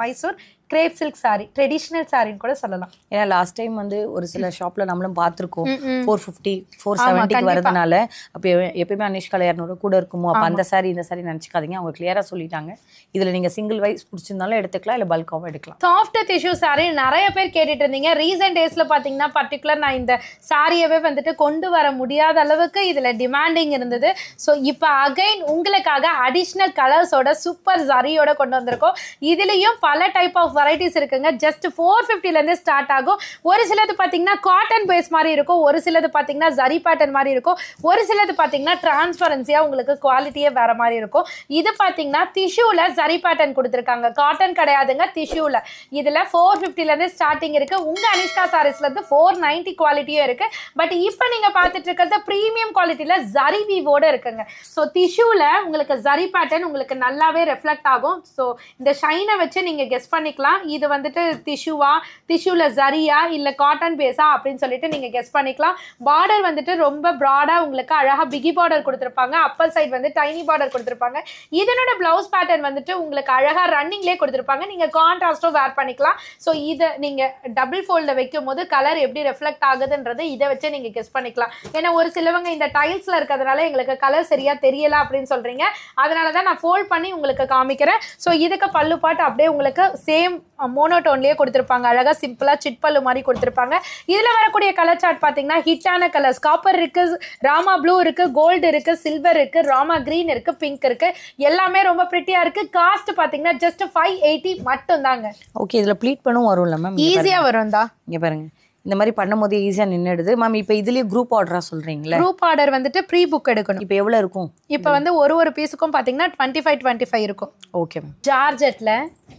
Speaker 1: Mysore crepe silk sari, traditional சாரின்னு கூட சொல்லலாம்.
Speaker 2: ஏன்னா லாஸ்ட் டைம் வந்து ஒரு சில ஷாப்ல நம்மளும் பார்த்துருக்கோம் 450 470 வரதுனால அப்போ எப்பயுமே அனிஷ்கா 200 கூட இருக்குமோ, அப்போ அந்த சாரி இந்த சாரி நினச்சிக்காதீங்க, அவங்க கிளியரா சொல்லிட்டாங்க. இதுல நீங்க சிங்கிள் வைஸ் பிடிச்சிருந்தாலும் எடுத்துக்கலாம், இல்லை பல்காவும் எடுக்கலாம்.
Speaker 1: சாஃப்ட் டிஷ்யூ சாரி நிறைய பேர் கேட்டுட்டு இருந்தீங்க. ரீசெண்ட் டேஸ்ல பாத்தீங்கன்னா பர்டிகுலர் நான் இந்த சாரியவே வந்துட்டு கொண்டு வர முடியாத அளவுக்கு இதுல டிமாண்டிங் இருந்தது. ஸோ இப்போ அகைன் உங்களுக்காக அடிஷ்னல் கலர்ஸோட சூப்பர் சாரியோட கொண்டு வந்திருக்கோம். இதுலயும் பல டைப் ஆஃப் வெரைட்டிஸ் இருக்குங்க. ஜஸ்ட் 450 இருந்து ஸ்டார்ட் ஆகும். ஒரு சிலது பாத்தீங்கன்னா காட்டன் பேஸ் மாதிரி இருக்கும், ஒரு சிலது பாத்தீங்கன்னா ஜரி பேட்டர்ன் மாதிரி இருக்கும், ஒரு சிலது பாத்தீங்கன்னா டிரான்ஸ்பரன்சியா உங்களுக்கு குவாலிட்டியே வேற மாதிரி இருக்கும். இது பாத்தீங்கன்னா டிஷ்யூல ஜரி பேட்டர்ன் கொடுத்துருக்காங்க, காட்டன் கிடையாதுங்க, டிஷ்யூல. இதுல 450 இருந்து ஸ்டார்டிங் இருக்கு. உங்க அனிஷ்கா சாரீஸ்ல இருந்து 490 குவாலிட்டியும் இருக்கு. பட் இப்போ நீங்க பார்த்துட்டு இருக்கிறது பிரீமியம் குவாலிட்டியில ஜரி வீவோட இருக்குங்க. ஸோ டிஷ்யூல உங்களுக்கு ஜரி பேட்டர்ன் உங்களுக்கு நல்லாவே ரெஃப்ளெக்ட் ஆகும். ஸோ இந்த ஷைனை வச்சு நீங்க கெஸ் பண்ணிக்கலாம் இது வந்துட்டு டிஷ்யூல ஜரியா இல்ல காட்டன் பேஸா அப்படின்னு சொல்லிட்டு நீங்க கெஸ் பண்ணிக்கலாம். பார்டர் வந்துட்டு ரொம்ப ப்ராடா உங்களுக்கு அழகா பிகி பார்டர் கொடுத்துருப்பாங்க. அப்பர் சைடு வந்து டைனி பார்டர் கொடுத்துருப்பாங்க. இதனோட பிளவுஸ் பேட்டர்ன் வந்துட்டு உங்களுக்கு அழகா ரன்னிங்லேயே கொடுத்துருப்பாங்க. நீங்க கான்ட்ராஸ்டும் வேர் பண்ணிக்கலாம். ஸோ இதை நீங்க டபுள் ஃபோல்ட்ல வைக்கும் போது கலர் எப்படி ரெஃப்ளெக்ட் ஆகுதுன்றது இதை வச்சு நீங்க கெஸ் பண்ணிக்கலாம். ஏன்னா ஒரு சிலவங்க இந்த டைல்ஸ்ல இருக்கிறதுனால எங்களுக்கு கலர் சரியா தெரியல அப்படின்னு சொல்றீங்க, அதனாலதான் நான் ஃபோல்ட் பண்ணி உங்களுக்கு காமிக்கிறேன். ஸோ இதுக்கு பல்லு பாட்டு அப்படியே உங்களுக்கு சேம் மோனோடோன்லயே கொடுத்துருப்பாங்க. அழகா சிம்பிளா சிட் பல்லு மாதிரி கொடுத்துருப்பாங்க. இதுல வரக்கூடிய கலர் சார்ட் பாத்தீங்கன்னா ஹிட்டான கலர்ஸ், காப்பர் இருக்கு, ராமா ப்ளூ இருக்கு, கோல்டு இருக்கு, சில்வர் இருக்கு, ராமா கிரீன் இருக்கு, பிங்க் இருக்கு. எல்லாமே ரொம்ப பிரிட்டியா இருக்கு. காஸ்ட் பாத்தீங்கன்னா ஜஸ்ட் 580 மட்டும் தாங்க.
Speaker 2: ஓகே, இதுல ப்ளீட் பண்ணும் வரும்ல மேம்?
Speaker 1: ஈஸியா வரும் தான்.
Speaker 2: இங்க பாருங்க, இந்த மாதிரி பண்ணும்போது ஈஸியா நின்னுடுது மேம். இப்போ இதுலயே குரூப் ஆர்டரா சொல்றீங்களா?
Speaker 1: குரூப் ஆர்டர் வந்துட்டு ப்ரீ புக் எடுக்கணும்.
Speaker 2: இப்போ எவ்வளவு இருக்கும்?
Speaker 1: இப்போ வந்து ஒரு பீஸுக்கும் பாத்தீங்கன்னா 25 இருக்கும்.
Speaker 2: Okay ma'am.
Speaker 1: ஜார்ஜெட்ல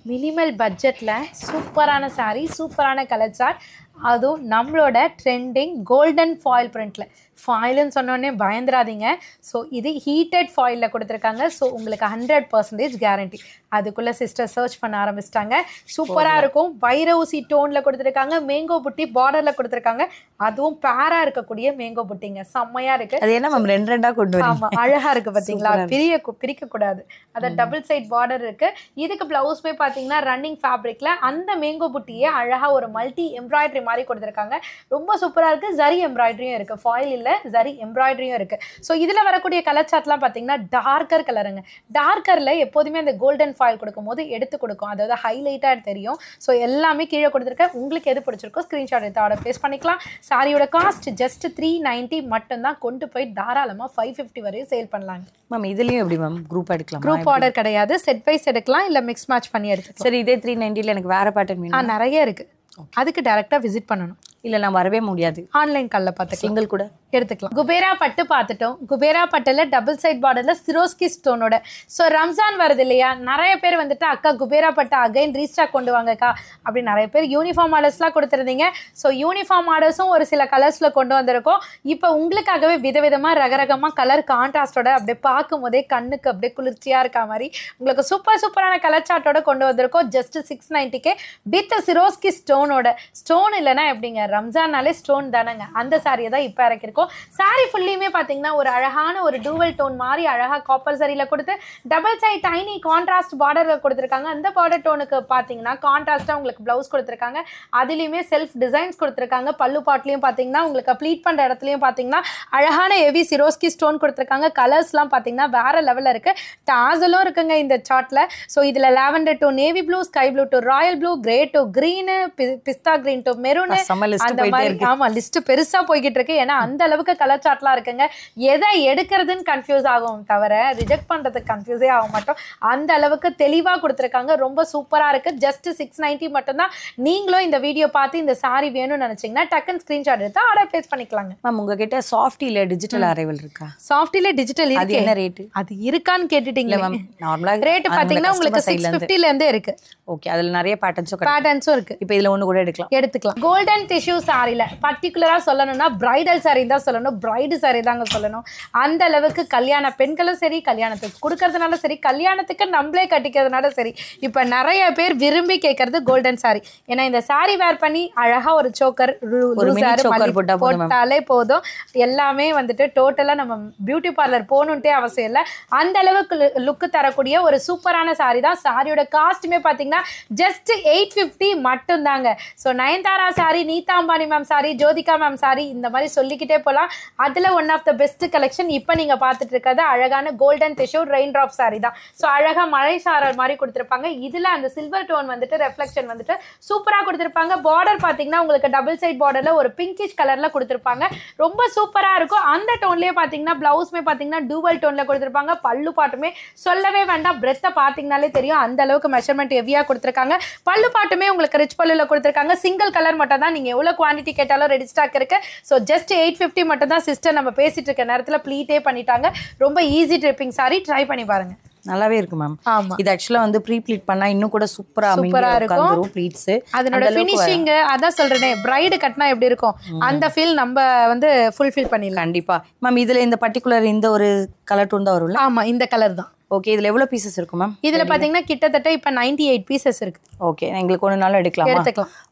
Speaker 1: மினிமல் பட்ஜெட்ல சூப்பரான சாரி, சூப்பரான கலர் சார்ட், அதுவும் நம்மளோட ட்ரெண்டிங் கோல்டன் ஃபாயில் பிரிண்ட்ல. ஃபாயில்னு சொன்னோடனே பயந்துராதீங்க. ஸோ இது ஹீட்டட் ஃபாயிலில் கொடுத்துருக்காங்க. ஸோ உங்களுக்கு 100% கேரண்டி. அதுக்குள்ளே சிஸ்டர் சர்ச் பண்ண ஆரம்பிச்சிட்டாங்க. சூப்பராக இருக்கும். வைர ஊசி டோனில் கொடுத்துருக்காங்க. மேங்கோ புட்டி பார்டரில் கொடுத்துருக்காங்க. அதுவும் பேராக இருக்கக்கூடிய மேங்கோ புட்டிங்க, செம்மையாக இருக்குது.
Speaker 2: அது என்ன மேம் 2 கொண்டு வரீங்க?
Speaker 1: ஆமாம், அழகாக இருக்குது பார்த்தீங்களா? பிரிக்கக்கூடாது. அதை டபுள் சைட் பார்டர் இருக்குது. இதுக்கு ப்ளவுஸ்மே பார்த்தீங்கன்னா ரன்னிங் ஃபேப்ரிக்கில் அந்த மேங்கோ புட்டியே அழகாக ஒரு மல்டி எம்ப்ராய்டரி மாதிரி கொடுத்துருக்காங்க. ரொம்ப சூப்பராக இருக்குது. ஜரி எம்ப்ராய்டரியும் இருக்குது, ஃபாயில் இல்லை, ஜரி எம்ப்ராய்டரியும் இருக்கு. ஸோ இதுல வரக்கூடிய கலர் சார்ட்லாம் பாத்தீங்கன்னா டார்க்கர் கலருங்க. டார்க்கர்ல எப்போதுமே அந்த கோல்டன் ஃபாயில் கொடுக்கும் போது எடுத்து கொடுக்கும், அதாவது ஹைலைட்டா தெரியும். ஸோ எல்லாமே கீழே கொடுத்துருக்கேன். உங்களுக்கு எது பிடிச்சிருக்கோ ஸ்கிரீன்ஷாட் எடுத்து ஆர்டர் பிளேஸ் பண்ணிக்கலாம். சாரியோட காஸ்ட் ஜஸ்ட் 390 மட்டும் தான். கொண்டு போய் தாராளமா 550 வரையும் சேல் பண்ணலாங்க.
Speaker 2: மேம் இதுலயும் எப்படி மேம் குரூப் எடுக்கலாம்?
Speaker 1: குரூப் ஆர்டர் கிடையாது, செட் வைஸ் எடுக்கலாம், இல்ல மிக்ஸ் மேட்ச் பண்ணி எடுத்துக்கலாம்.
Speaker 2: சரி, இதே 390ல எனக்கு வேற பேட்டர்ன் வேணும்.
Speaker 1: நிறைய இருக்கு. அதுக்கு டைரக்டா விசிட் பண்ணணும்.
Speaker 2: இல்ல நான் வரவே முடியாது.
Speaker 1: ஆன்லைன் கால்ல பார்த்து
Speaker 2: சிங்கிள் கூட
Speaker 1: எடுத்துக்கலாம். குபேரா பட்டு பார்த்துட்டோம். குபேரா பட்டுல டபுள் சைட் பார்டர்ல சிரோஸ்கி ஸ்டோனோட. ஸோ ரம்ஜான் வருது இல்லையா, நிறைய பேர் வந்துட்டு அக்கா குபேரா பட்டு அகைன் ரீஸ்டாக் கொண்டு வாங்கக்கா அப்படி நிறைய பேர் யூனிஃபார்ம் ஆர்டர்ஸ்லாம் கொடுத்துருந்தீங்க. ஸோ யூனிஃபார்ம் ஆர்டர்ஸும் ஒரு சில கலர்ஸ்ல கொண்டு வந்திருக்கோம். இப்போ உங்களுக்காகவே விதவிதமா ரகரகமா கலர் கான்ட்ராஸ்டோட அப்படியே பார்க்கும் போதே கண்ணுக்கு அப்படியே குளிர்ச்சியா இருக்கா மாதிரி உங்களுக்கு சூப்பரான கலர் சார்ட்டோட கொண்டு வந்திருக்கோம். ஜஸ்ட் 690K வித் சிரோஸ்கி ஸ்டோனோட. ஸ்டோன் இல்லைன்னா எப்படிங்க, ரம்ஜான்னாலே ஸ்டோன் தானேங்க. அந்த சாரியை தான் இப்போ இறக்கிருக்கோம். சாரி ஃபுல்லியுமே பாத்தீங்கன்னா ஒரு அழகான ஒரு டூவல் டோன் மாதிரி அழகா காப்பர் சரியில கொடுத்து double side tiny contrast border கொடுத்துருக்காங்க. அந்த பார்டர் டோனுக்கு பாத்தீங்கன்னா கான்ட்ராஸ்டா உங்களுக்கு பிளவுஸ் கொடுத்துருக்காங்க. அதுலயுமே செல்ஃப் டிசைன்ஸ் கொடுத்துருக்காங்க. பல்லு பாட்லயும் பாத்தீங்கன்னா உங்களுக்கு ப்ளீட் பண்ற இடத்துலயும் பாத்தீங்கன்னா அழகான ஹெவி சிரோஸ்கி ஸ்டோன் கொடுத்துருக்காங்க. கலர்ஸ் எல்லாம் பாத்தீங்கன்னா வேற லெவல்ல இருக்கு. டாசலும் இருக்குங்க இந்த சார்ட்ல. ஸோ இதுல lavender to navy blue, sky blue to royal blue, grey to green, பிஸ்தா கிரீன் டு மெரூன், அந்த மாதிரி. ஆமா, லிஸ்ட் பெருசா போய்கிட்டு இருக்கு. ஏன்னா அந்த அளவுக்கு கலர் சார்ட்லாம் இருக்குங்க. எதை எடுக்கிறதுன்னு கன்ஃபியூஸ் ஆகும் தவிர ரிஜெக்ட் பண்றதுக்கு கன்ஃபியூஸே ஆக மாட்டோம். அந்த அளவுக்கு தெளிவா கொடுத்துருக்காங்க. ரொம்ப சூப்பரா இருக்கு. ஜஸ்ட் 690 மட்டும்தான். நீங்களும் இந்த வீடியோ பார்த்து இந்த சாரி வேணும்னு நினைச்சீங்கன்னா டக்குன்னு ஸ்கிரீன்ஷாட் எடுத்து ஆர்டர் பிளேஸ் பண்ணிக்கலாங்க.
Speaker 2: மேம் உங்ககிட்ட சாஃப்டில டிஜிட்டல் அரைவல் இருக்கா?
Speaker 1: சாஃப்டில டிஜிட்டல்
Speaker 2: அது என்ன ரேட்?
Speaker 1: அது இருக்கான்னு கேட்டுட்டீங்களா மேம்?
Speaker 2: நார்மலா
Speaker 1: ரேட் பாத்தீங்கன்னா உங்களுக்கு 650ல இருந்தே இருக்கு.
Speaker 2: ஓகே, அதுல நிறைய
Speaker 1: பேட்டர்ன்ஸும் இருக்கு.
Speaker 2: இப்போ இதுல ஒண்ணு கூட எடுத்துக்கலாம்.
Speaker 1: கோல்டன் டிஷ்யூ சாரில பர்టిక్యులரா சொல்லணும்னா பிரைடல் சாரி தான் சொல்லணும். பிரைடு சாரி தாங்க சொல்லணும். அந்த அளவுக்கு கல்யாண பெண்களும் சரி, கல்யாணத்துக்கு கொடுக்கறதுனால சரி, கல்யாணத்துக்கு நம்மளே கட்டிக்கிறதுனால சரி, இப்ப நிறைய பேர் விரும்பி கேட்கறது கோல்டன் சாரி. ஏன்னா இந்த சாரி வேர் பண்ணி அழகா ஒரு சோக்கர் போட்டாலே போதும். எல்லாமே வந்துட்டு டோட்டலா நம்ம பியூட்டி பார்லர் போகணுன்ட்டே அவசியம் இல்லை. அந்த அளவுக்கு லுக்கு தரக்கூடிய ஒரு சூப்பரான சாரி தான். சாரியோட காஸ்ட்டுமே பாத்தீங்கன்னா ஜஸ்ட் 850 மட்டும் தாங்க. So Nayanthara sari, Nita Ambani ma'am sari, Jyothika ma'am sari, இந்த மாதிரி சொல்லிக்கிட்டே போகலாம். அதுல one of the best collection இப்போ நீங்க பார்த்துட்டு இருக்கிறது அழகான golden tissue raindrop sari தான். ஸோ அழகா மழை சாரல் மாதிரி கொடுத்துருப்பாங்க. இதுல அந்த சில்வர் டோன் வந்துட்டு ரெஃப்ளெக்ஷன் வந்துட்டு சூப்பரா கொடுத்துருப்பாங்க. பார்டர் பாத்தீங்கன்னா உங்களுக்கு டபுள் சைட் பார்டர்ல ஒரு பிங்கிஷ் கலர்ல கொடுத்துருப்பாங்க. ரொம்ப சூப்பரா இருக்கும். அந்த டோன்லயே பாத்தீங்கன்னா பிளவுஸ்மே பாத்தீங்கன்னா டூவல் டோன்ல கொடுத்துருப்பாங்க. பல்லு பாட்டுமே சொல்லவே வேண்டாம். பிரெத்தை பாத்தீங்கன்னாலே தெரியும் அந்த அளவுக்கு மெஷர்மெண்ட் ஹெவியா கொடுத்துருக்காங்க. பல்லு பாட்டுமே உங்களுக்கு ரிச் பல்லுல கொடுத்துருக்காங்க. சிங்கிள் கலர் மட்டும் தான். நீங்க எவ்வளவு குவான்டிட்டி கேட்டாலும் ரெடி ஸ்டாக் இருக்கு. ஸோ ஜஸ்ட் 850 மட்டும் தான். சிஸ்டர் நம்ம பேசிட்டு இருக்க நேரத்துல ப்ளீட்டே பண்ணிட்டாங்க. ரொம்ப ஈஸி ட்ரிப்பிங் சாரி, ட்ரை பண்ணி பாருங்க.
Speaker 2: நல்லாவே இருக்கு மேம்.
Speaker 1: ஆமா,
Speaker 2: இது ஆக்சுவலா வந்து ப்ரீ ப்ளீட் பண்ணா இன்னும் கூட சூப்பரா இருக்கும் ப்ளீட்ஸ்.
Speaker 1: அதனோட ஃபினிஷிங் அதான் சொல்றேனே, பிரைட் கட்டினா எப்படி இருக்கும் அந்த ஃபீல் நம்ம வந்து ஃபுல்ஃபில் பண்ணிடலாம்.
Speaker 2: கண்டிப்பா மேம். இதுல இந்த பர்టిక్యులர் இந்த ஒரு கலர் டோன் தான் வரும்ல?
Speaker 1: ஆமா, இந்த கலர் தான்.
Speaker 2: ஓகே, இதுல எவ்வளவு பீசஸ் இருக்கும் மேம்?
Speaker 1: இதுல பாத்தீங்கன்னா கிட்டத்தட்ட இப்ப 98 பீசஸ் இருக்கு.
Speaker 2: ஓகே, எங்களுக்கு ஒன்னு நாள் எடுக்கலாம்.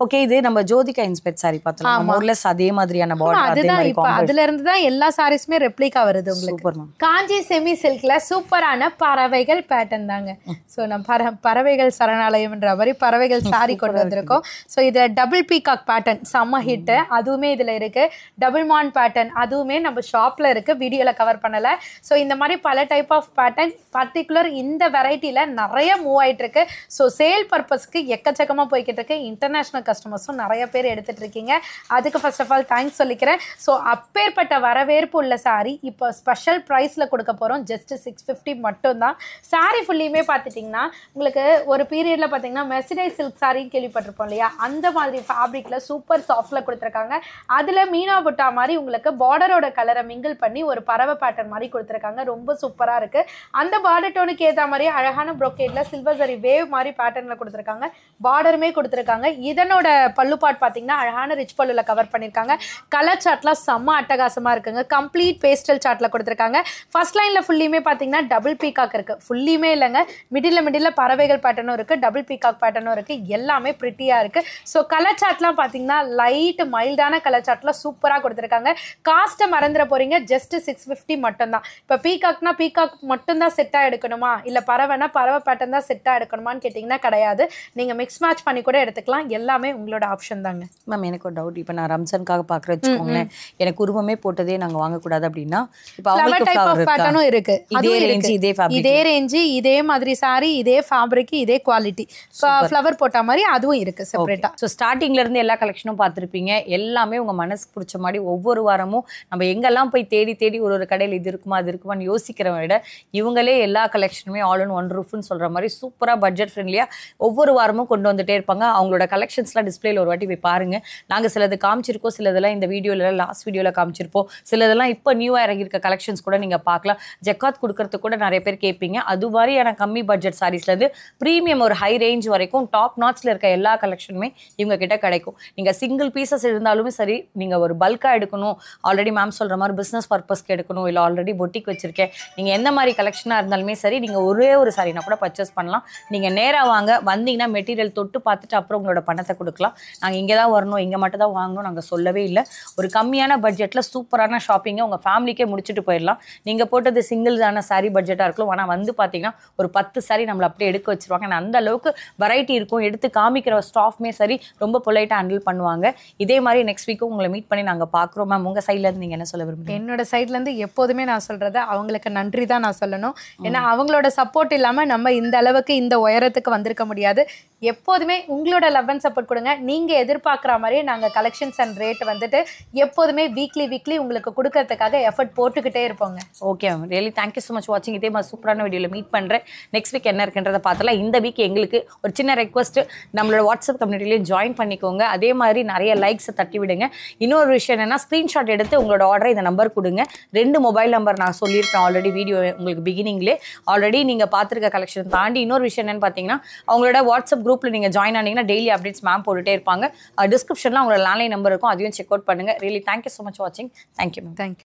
Speaker 2: ஓகே, இது நம்ம ஜோதிகா இன்ஸ்பெக்ட் சாரி பார்த்தோம். மோர்லெஸ் அதே மாதிரியான பார்டர், அதே மாதிரி
Speaker 1: இப்ப அதுல இருந்து தான் எல்லா சாரீஸ்மே ரெப்ளிகா வருது உங்களுக்கு.
Speaker 2: Super ma'am.
Speaker 1: காஞ்சி செமி சில்க்ல சூப்பரான பறவைகள் பேட்டர்ன் தாங்க. சோ நம்ம பறவைகள் சரணாலயம்ன்ற மாதிரி பறவைகள் சாரி கொண்டு வந்திருக்கோம். சோ இதுல டபுள் பீகாக் பேட்டர்ன் செம்ம ஹிட், அதுவுமே இதுல இருக்கு. டபுள் மான் பேட்டர்ன் அதுவுமே நம்ம ஷாப்ல இருக்கு, வீடியோல கவர் பண்ணல. சோ இந்த மாதிரி பல டைப் ஆஃப் பேட்டர்ன் பர்టిక్యులர் இந்த வெரைட்டில நிறைய மூவ் ஆயிட்டு இருக்கு. ஸோ சேல் பர்பஸ்க்கு எக்கச்சக்கமா போய்கிட்டு இருக்கு. இன்டர்நேஷனல் கஸ்டமர்ஸும் நிறைய பேர் எடுத்துட்டு இருக்கீங்க. அதுக்கு ஃபர்ஸ்ட் ஆஃப் ஆல் தேங்க்ஸ் சொல்லிக்கிறேன். ஸோ அப்பேற்பட்ட வரவேற்பு உள்ள சாரி இப்போ ஸ்பெஷல் ப்ரைஸ்ல கொடுக்க போறோம். ஜஸ்ட் 650 மட்டும் தான். சாரி ஃபுல்லியுமே பார்த்துட்டிங்கன்னா உங்களுக்கு ஒரு பீரியட்ல பார்த்தீங்கன்னா மெர்சிடைஸ் சில்க் சாரி கேள்விப்பட்டிருப்போம் இல்லையா, அந்த மாதிரி ஃபேப்ரிக்ல சூப்பர் சாஃப்ட்ல கொடுத்துருக்காங்க. அதுல மீனா புட்டா மாதிரி உங்களுக்கு பார்டரோட கலரை மிங்கிள் பண்ணி ஒரு பறவை பேட்டர்ன் மாதிரி கொடுத்துருக்காங்க. ரொம்ப சூப்பரா இருக்கு. அந்த பார்டர் டோனுக்கு ஏற்ற மாதிரி அழகான ப்ரோக்கேட்ல சில்வர் சரி வேவ் மாதிரி பேட்டர்ன்ல கொடுத்துருக்காங்க. பார்டருமே கொடுத்துருக்காங்க. இதனோட பல்லு பாட் பார்த்தீங்கன்னா அழகான ரிச் பல்லுல கவர் பண்ணியிருக்காங்க. கலர் சார்ட்லாம் செம்ம அட்டகாசமா இருக்குங்க. கம்ப்ளீட் பேஸ்டல் சார்ட்ல கொடுத்துருக்காங்க. ஃபர்ஸ்ட் லைன்ல ஃபுல்லியுமே பார்த்தீங்கன்னா டபுள் பீகாக் இருக்கு. ஃபுல்லியுமே இல்லைங்க, மிடில் பறவைகள் பேட்டர்னும் இருக்கு, டபுள் பீகாக் பேட்டர்னும் இருக்கு. எல்லாமே பிரிட்டியா இருக்கு. ஸோ கலர் சார்ட்லாம் பார்த்தீங்கன்னா லைட் மைல்டான கலர் சார்ட்ல சூப்பராக கொடுத்துருக்காங்க. காஸ்ட்டை மறந்துட போறீங்க. ஜஸ்ட் 650 மட்டும் தான். இப்போ பீகாக்னா பீகாக் மட்டும் தான் செட்டா எடுக்கணுமா, இல்ல பறவைனா பறவை பேட்டர்ன் தான் செட்டா எடுக்கணுமான்னு கேட்டீங்கன்னா கிடையாது. நீங்க மிக்ஸ் மேட்ச் பண்ணி கூட எடுத்துக்கலாம். எல்லாமே உங்களோட ஆப்ஷன் தாங்க.
Speaker 2: மேம் எனக்கு ஒரு டவுட், இப்போ நான் ரம்ஜானுக்காக பார்க்குற வச்சுக்கோங்களேன், எனக்கு உருவமே போட்டதே நாங்கள் வாங்கக்கூடாது அப்படின்னா இப்போ அவங்களுக்கு ஃப்ளவர் பேட்டர்னும்
Speaker 1: இருக்கு.
Speaker 2: இதே ரேஞ்ச் இதே ஃபேப்ரிக்,
Speaker 1: இதே ரேஞ்ச் இதே மாதிரி சாரி, இதே ஃபேப்ரிக், இதே குவாலிட்டி, ஃப்ளவர் போட்ட மாதிரி அதுவும் இருக்கு செப்பரேட்டா.
Speaker 2: ஸோ ஸ்டார்டிங்ல இருந்து எல்லா கலெக்ஷனும் பார்த்துருப்பீங்க. எல்லாமே உங்க மனசுக்கு பிடிச்ச மாதிரி ஒவ்வொரு வாரமும் நம்ம எங்கெல்லாம் போய் தேடி தேடி ஒரு கடையில் இது இருக்குமா அது இருக்குமான்னு யோசிக்கிறவங்க விட இவங்களே எல்லா கலெக்ஷனுமே ஆல் இன் ஒன் ரூஃப்னு சொல்கிற மாதிரி சூப்பராக பட்ஜெட் ஃப்ரெண்ட்லியாக ஒவ்வொரு வாரமும் கொண்டு வந்துட்டே இருப்பாங்க. அவங்களோட கலெக்ஷன்ஸ்லாம் டிஸ்பிளேல ஒரு வாட்டி போய் பாருங்கள். நாங்கள் சிலது காமிச்சிருக்கோம், சிலதெல்லாம் இந்த வீடியோவில் லாஸ்ட் வீடியோவில் காமிச்சிருப்போம், சிலதெல்லாம் இப்போ நியூவாக இறங்கியிருக்க கலெக்ஷன்ஸ் கூட நீங்கள் பார்க்கலாம். ஜக்காத் கொடுக்கறதுக்கு கூட நிறைய பேர் கேட்பீங்க. அது மாதிரியான கம்மி பட்ஜெட் சாரீஸ்லேருந்து ப்ரீமியம் ஒரு ஹை ரேஞ்ச் வரைக்கும் டாப் நாட்ஸில் இருக்க எல்லா கலெக்ஷனுமே இவங்க கிட்ட கிடைக்கும். நீங்கள் சிங்கிள் பீசஸ் இருந்தாலுமே சரி, நீங்கள் ஒரு பல்காக எடுக்கணும், ஆல்ரெடி மேம் சொல்கிற மாதிரி பிஸ்னஸ் பர்பஸ்க்கு எடுக்கணும், இல்லை ஆல்ரெடி பொட்டிக் வச்சுருக்கேன், நீங்கள் எந்த மாதிரி கலெக்ஷனாக இருந்தாலுமே சரி, நீங்கள் ஒரே ஒரு சாரீனா கூட பர்ச்சேஸ் பண்ணலாம். நீங்கள் நேராக வாங்க, வந்தீங்கன்னா மெட்டீரியல் தொட்டு பார்த்துட்டு அப்புறம் உங்களோட பணத்தை கொடுக்கலாம். நாங்கள் இங்கே தான் வரணும், இங்கே மட்டும் தான் வாங்கணும் நாங்கள் சொல்லவே இல்லை. ஒரு கம்மியான பட்ஜெட்டில் சூப்பரான ஷாப்பிங்கை உங்கள் ஃபேமிலிக்கே முடிச்சுட்டு போயிடலாம். நீங்கள் போட்டது சிங்கிள்ஸான சாரீ பட்ஜெட்டாக இருக்கலாம், ஆனால் வந்து பார்த்தீங்கன்னா ஒரு 10 சாரீ நம்மளை அப்படியே எடுக்க வச்சுருவாங்க. அந்த அளவுக்கு வெரைட்டி இருக்கும். எடுத்து காமிக்கிற ஸ்டாஃப்மே சரி ரொம்ப பொலைட்டாக ஹேண்டில் பண்ணுவாங்க. இதே மாதிரி நெக்ஸ்ட் வீக்கும் உங்களை மீட் பண்ணி நாங்கள் பார்க்குறோம். மேம் உங்கள் சைட்லேருந்து நீங்கள் என்ன சொல்ல விரும்புகிறீங்க?
Speaker 1: என்னோட சைட்லேருந்து எப்போதுமே நான் சொல்கிறது அவங்களுக்கு நன்றி தான் நான் சொல்லணும். ஏன்னா அவங்களோட சப்போர்ட் இல்லாமல் நம்ம இந்த அளவுக்கு இந்த உயரத்துக்கு வந்திருக்க முடியாது. எப்போதுமே உங்களோட லவ் அண்ட் சப்போர்ட் கொடுங்க. நீங்கள் எதிர்பார்க்குற மாதிரியே நாங்கள் கலெக்ஷன்ஸ் அண்ட் ரேட் வந்துட்டு எப்போதுமே வீக்லி உங்களுக்கு கொடுக்கறதுக்காக எஃபர்ட் போட்டுக்கிட்டே இருப்போங்க.
Speaker 2: Okay ma'am, really thank you so much வாட்சிங். இதே மாதிரி சூப்பரான வீடியோவில் மீட் பண்ணுறேன். நெக்ஸ்ட் வீக் என்ன இருக்குன்றதை பார்த்தலாம். இந்த வீக் எங்களுக்கு ஒரு சின்ன ரெக்வஸ்ட், நம்மளோட வாட்ஸ்அப் கம்யூனிட்டிலையும் ஜாயின் பண்ணிக்கோங்க. அதே மாதிரி நிறைய லைக்ஸை தட்டி விடுங்க. இன்னொரு விஷயம் என்னென்னா, ஸ்க்ரீன்ஷாட் எடுத்து உங்களோட ஆர்டரை இந்த நம்பர் கொடுங்க. 2 மொபைல் நம்பர் நான் சொல்லியிருப்பேன் ஆல்ரெடி வீடியோ உங்களுக்கு பிகினிங்லேயே. ஆல்ரெடி நீங்கள் பார்த்துருக்க கலெக்ஷன் தாண்டி இன்னொரு விஷயம் என்னென்னு பார்த்தீங்கன்னா, அவங்களோட வாட்ஸ்அப் குரூப்பில் நீங்கள் ஜாயின் ஆனீங்கன்னா டெய்லி அப்டேட்ஸ் மேம் போட்டுகிட்டே இருப்பாங்க. டிஸ்கிரிப்ஷனில் அவங்களோட லேண்ட்லைன் நம்பர் இருக்கும், அதையும் செக் அவுட் பண்ணுங்கள். ரியலி தேங்க்யூ ஸோ மச் வாட்சிங். Thank you ma'am.
Speaker 1: தேங்க்யூ.